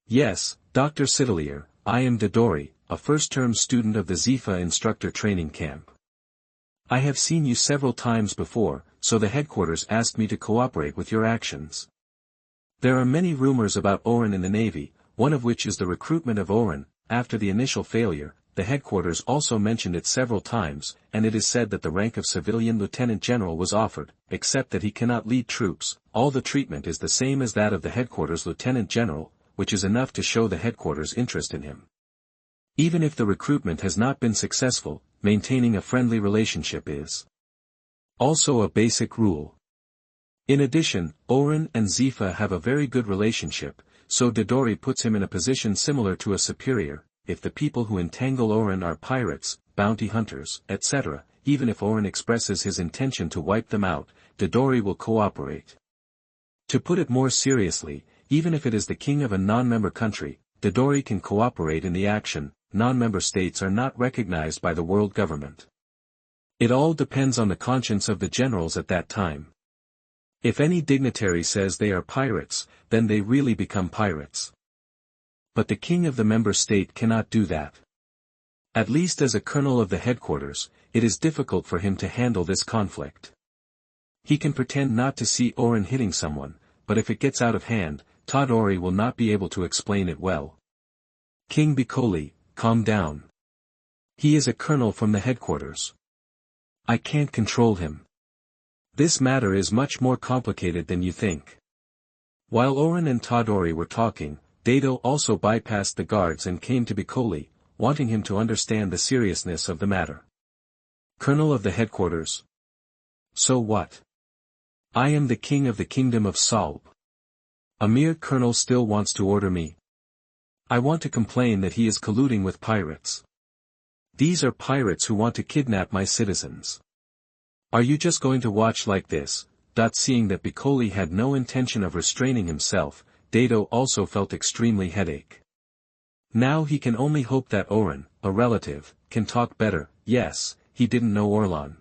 Yes, Dr. Sidilir, I am Dodori, a first-term student of the Zifa instructor training camp. I have seen you several times before, so the headquarters asked me to cooperate with your actions. There are many rumors about Oran in the Navy, one of which is the recruitment of Oran. After the initial failure, the headquarters also mentioned it several times, and it is said that the rank of civilian lieutenant general was offered, except that he cannot lead troops. All the treatment is the same as that of the headquarters lieutenant general, which is enough to show the headquarters' interest in him. Even if the recruitment has not been successful, maintaining a friendly relationship is also a basic rule. In addition, Oran and Zifa have a very good relationship, so Dodori puts him in a position similar to a superior. If the people who entangle Oran are pirates, bounty hunters, etc., even if Oran expresses his intention to wipe them out, Dodori will cooperate. To put it more seriously, even if it is the king of a non-member country, Dodori can cooperate in the action. Non-member states are not recognized by the world government. It all depends on the conscience of the generals at that time. If any dignitary says they are pirates, then they really become pirates. But the king of the member state cannot do that. At least as a colonel of the headquarters, it is difficult for him to handle this conflict. He can pretend not to see Oran hitting someone, but if it gets out of hand, Dodori will not be able to explain it well. King Piccoli, calm down. He is a colonel from the headquarters. I can't control him. This matter is much more complicated than you think. While Oran and Todori were talking, Dado also bypassed the guards and came to Piccoli, wanting him to understand the seriousness of the matter. Colonel of the headquarters. So what? I am the king of the kingdom of Salb. A mere colonel still wants to order me. I want to complain that he is colluding with pirates. These are pirates who want to kidnap my citizens. Are you just going to watch like this? Seeing that Piccoli had no intention of restraining himself, Dado also felt extremely headache. Now he can only hope that Oran, a relative, can talk better. Yes, he didn't know Orlan.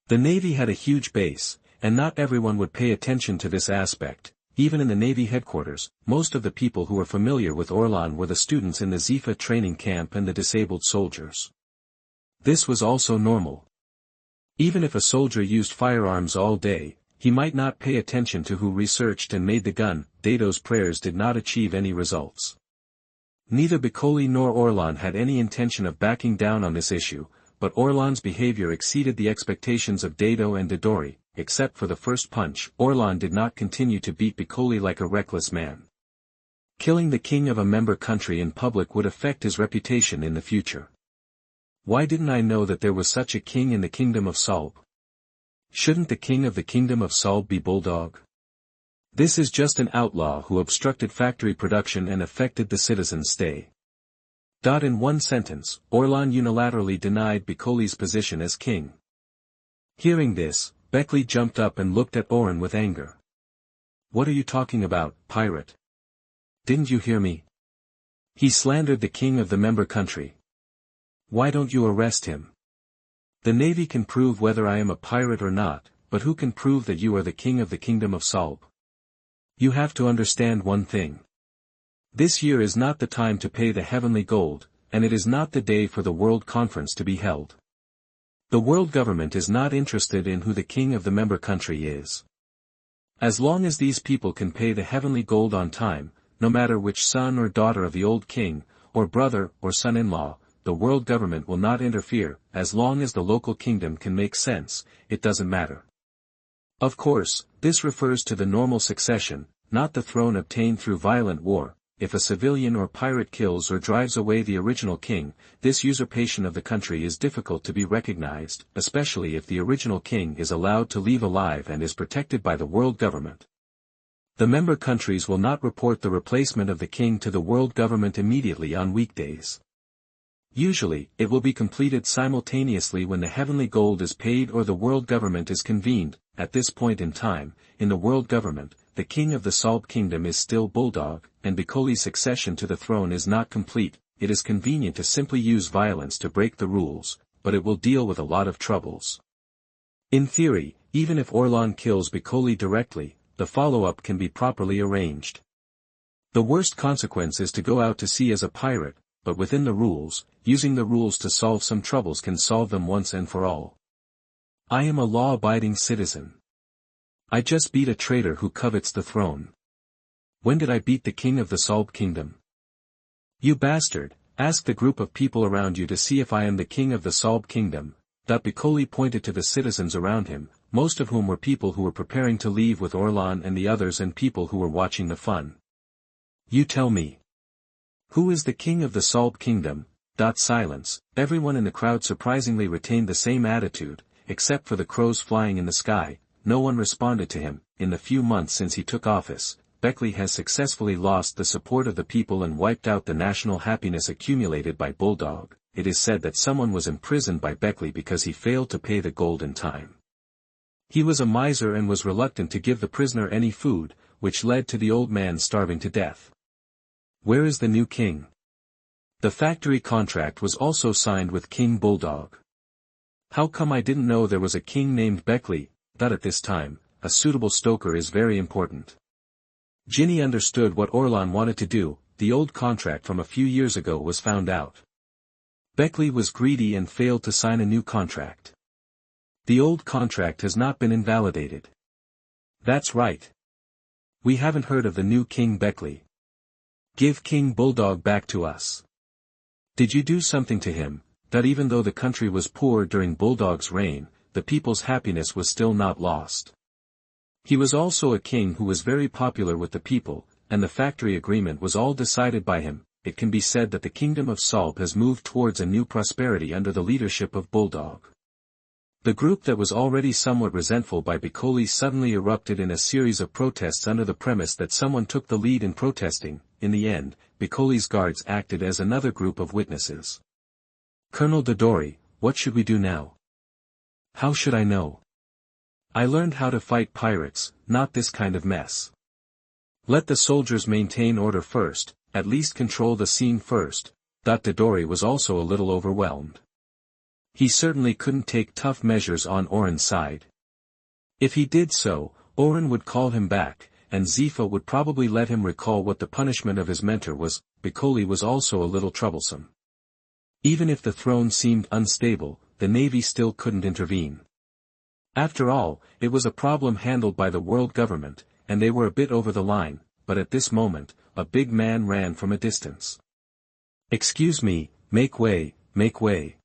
The Navy had a huge base, and not everyone would pay attention to this aspect. Even in the Navy headquarters, most of the people who were familiar with Orlan were the students in the Zifa training camp and the disabled soldiers. This was also normal. Even if a soldier used firearms all day, he might not pay attention to who researched and made the gun. Dado's prayers did not achieve any results. Neither Piccoli nor Orlan had any intention of backing down on this issue, but Orlan's behavior exceeded the expectations of Dado and Dodori. Except for the first punch, Orlan did not continue to beat Piccoli like a reckless man. Killing the king of a member country in public would affect his reputation in the future. Why didn't I know that there was such a king in the kingdom of Salb? Shouldn't the king of the kingdom of Salb be Bulldog? This is just an outlaw who obstructed factory production and affected the citizens' stay. In one sentence, Orlan unilaterally denied Piccoli's position as king. Hearing this, Beckley jumped up and looked at Oran with anger. What are you talking about, pirate? Didn't you hear me? He slandered the king of the member country. Why don't you arrest him? The Navy can prove whether I am a pirate or not, but who can prove that you are the king of the kingdom of Salb? You have to understand one thing. This year is not the time to pay the heavenly gold, and it is not the day for the World Conference to be held. The world government is not interested in who the king of the member country is. As long as these people can pay the heavenly gold on time, no matter which son or daughter of the old king, or brother or son-in-law, the world government will not interfere. As long as the local kingdom can make sense, it doesn't matter. Of course, this refers to the normal succession, not the throne obtained through violent war. If a civilian or pirate kills or drives away the original king, this usurpation of the country is difficult to be recognized, especially if the original king is allowed to leave alive and is protected by the world government. The member countries will not report the replacement of the king to the world government immediately on weekdays. Usually, it will be completed simultaneously when the heavenly gold is paid or the world government is convened. At this point in time, in the world government, the king of the Salb kingdom is still Bulldog, and Piccoli's succession to the throne is not complete. It is convenient to simply use violence to break the rules, but it will deal with a lot of troubles. In theory, even if Orlan kills Piccoli directly, the follow-up can be properly arranged. The worst consequence is to go out to sea as a pirate, but within the rules, using the rules to solve some troubles can solve them once and for all. I am a law-abiding citizen. I just beat a traitor who covets the throne. When did I beat the king of the Salb kingdom? You bastard, ask the group of people around you to see if I am the king of the Salb kingdom. Piccoli pointed to the citizens around him, most of whom were people who were preparing to leave with Orlan and the others and people who were watching the fun. You tell me. Who is the king of the Salb kingdom? Silence. Everyone in the crowd surprisingly retained the same attitude, except for the crows flying in the sky. No one responded to him. In the few months since he took office, Beckley has successfully lost the support of the people and wiped out the national happiness accumulated by Bulldog. It is said that someone was imprisoned by Beckley because he failed to pay the gold in time. He was a miser and was reluctant to give the prisoner any food, which led to the old man starving to death. Where is the new king? The factory contract was also signed with King Bulldog. How come I didn't know there was a king named Beckley? At this time, a suitable stoker is very important. Ginny understood what Orlan wanted to do. The old contract from a few years ago was found out. Beckley was greedy and failed to sign a new contract. The old contract has not been invalidated. That's right. We haven't heard of the new King Beckley. Give King Bulldog back to us. Did you do something to him? that even though the country was poor during Bulldog's reign, the people's happiness was still not lost. He was also a king who was very popular with the people, and the factory agreement was all decided by him. It can be said that the kingdom of Solb has moved towards a new prosperity under the leadership of Bulldog. The group that was already somewhat resentful by Bikoli suddenly erupted in a series of protests under the premise that someone took the lead in protesting. In the end, Bikoli's guards acted as another group of witnesses. Colonel Dodori, what should we do now? How should I know? I learned how to fight pirates, not this kind of mess. Let the soldiers maintain order first, at least control the scene first. Dodori was also a little overwhelmed. He certainly couldn't take tough measures on Oran's side. If he did so, Oran would call him back, and Zifa would probably let him recall what the punishment of his mentor was. Bikoli was also a little troublesome. Even if the throne seemed unstable, the navy still couldn't intervene. After all, it was a problem handled by the world government, and they were a bit over the line, but at this moment, a big man ran from a distance. "Excuse me, make way, make way."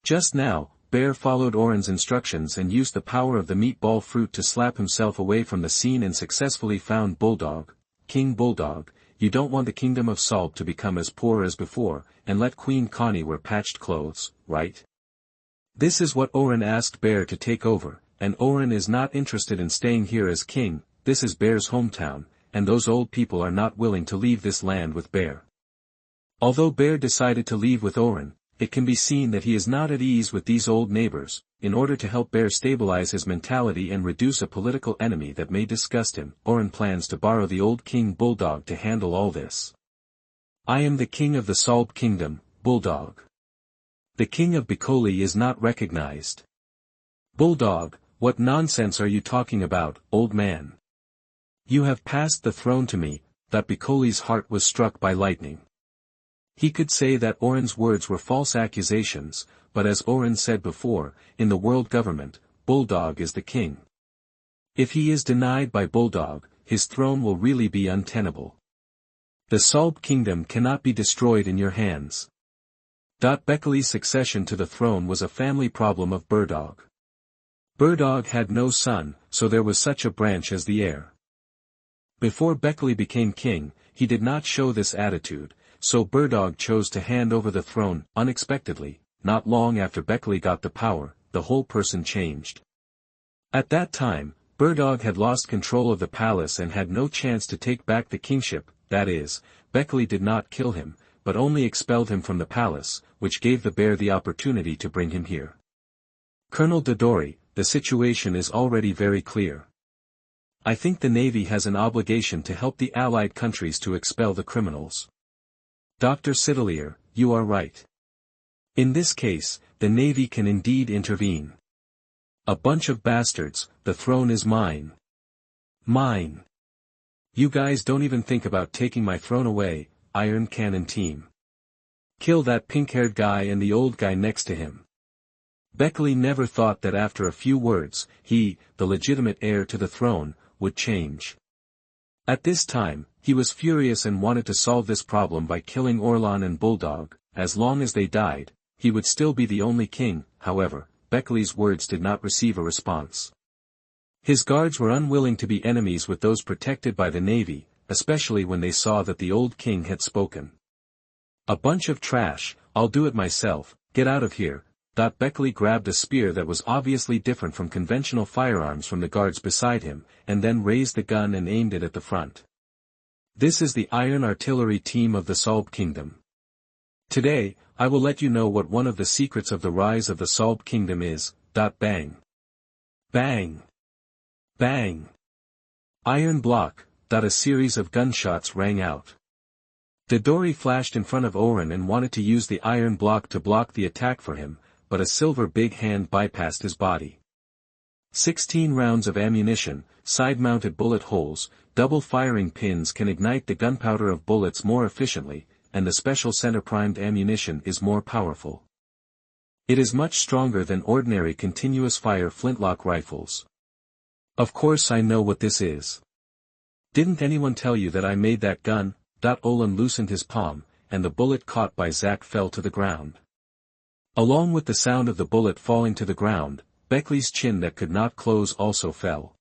Just now, Bear followed Oran's instructions and used the power of the meatball fruit to slap himself away from the scene and successfully found Bulldog. "King Bulldog, you don't want the kingdom of Solb to become as poor as before, and let Queen Connie wear patched clothes, right?" This is what Oran asked Bear to take over, and Oran is not interested in staying here as king. This is Bear's hometown, and those old people are not willing to leave this land with Bear. Although Bear decided to leave with Oran, it can be seen that he is not at ease with these old neighbors. In order to help Bear stabilize his mentality and reduce a political enemy that may disgust him, Oran plans to borrow the old King Bulldog to handle all this. "I am the king of the Solb kingdom, Bulldog. The king of Bikoli is not recognized." "Bulldog, what nonsense are you talking about, old man? You have passed the throne to me." That Bikoli's heart was struck by lightning. He could say that Oran's words were false accusations, but as Oran said before, in the world government, Bulldog is the king. If he is denied by Bulldog, his throne will really be untenable. The Solb kingdom cannot be destroyed in your hands. Bekali's succession to the throne was a family problem of Burdog. Burdog had no son, so there was such a branch as the heir. Before Bekali became king, he did not show this attitude, so Burdog chose to hand over the throne. Unexpectedly, not long after Bekali got the power, the whole person changed. At that time, Burdog had lost control of the palace and had no chance to take back the kingship. That is, Bekali did not kill him, but only expelled him from the palace, which gave the bear the opportunity to bring him here. "Colonel Dodori, the situation is already very clear. I think the Navy has an obligation to help the allied countries to expel the criminals." "Dr. Sidilir, you are right. In this case, the Navy can indeed intervene. A bunch of bastards, the throne is mine. Mine. You guys don't even think about taking my throne away, Iron Cannon team. Kill that pink-haired guy and the old guy next to him." Bekali never thought that after a few words, he, the legitimate heir to the throne, would change. At this time, he was furious and wanted to solve this problem by killing Orlan and Bulldog. As long as they died, he would still be the only king. However, Bekali's words did not receive a response. His guards were unwilling to be enemies with those protected by the navy, especially when they saw that the old king had spoken. "A bunch of trash, I'll do it myself, get out of here." Bekali grabbed a spear that was obviously different from conventional firearms from the guards beside him, and then raised the gun and aimed it at the front. "This is the Iron Artillery team of the Solb Kingdom. Today, I will let you know what one of the secrets of the rise of the Solb Kingdom is." Bang. Bang. Bang. Iron block. A series of gunshots rang out. Dodori flashed in front of Oran and wanted to use the iron block to block the attack for him, but a silver big hand bypassed his body. 16 rounds of ammunition, side-mounted bullet holes, double firing pins can ignite the gunpowder of bullets more efficiently, and the special center-primed ammunition is more powerful. It is much stronger than ordinary continuous-fire flintlock rifles. "Of course I know what this is. Didn't anyone tell you that I made that gun?" Olan loosened his palm, and the bullet caught by Zack fell to the ground. Along with the sound of the bullet falling to the ground, Beckley's chin that could not close also fell.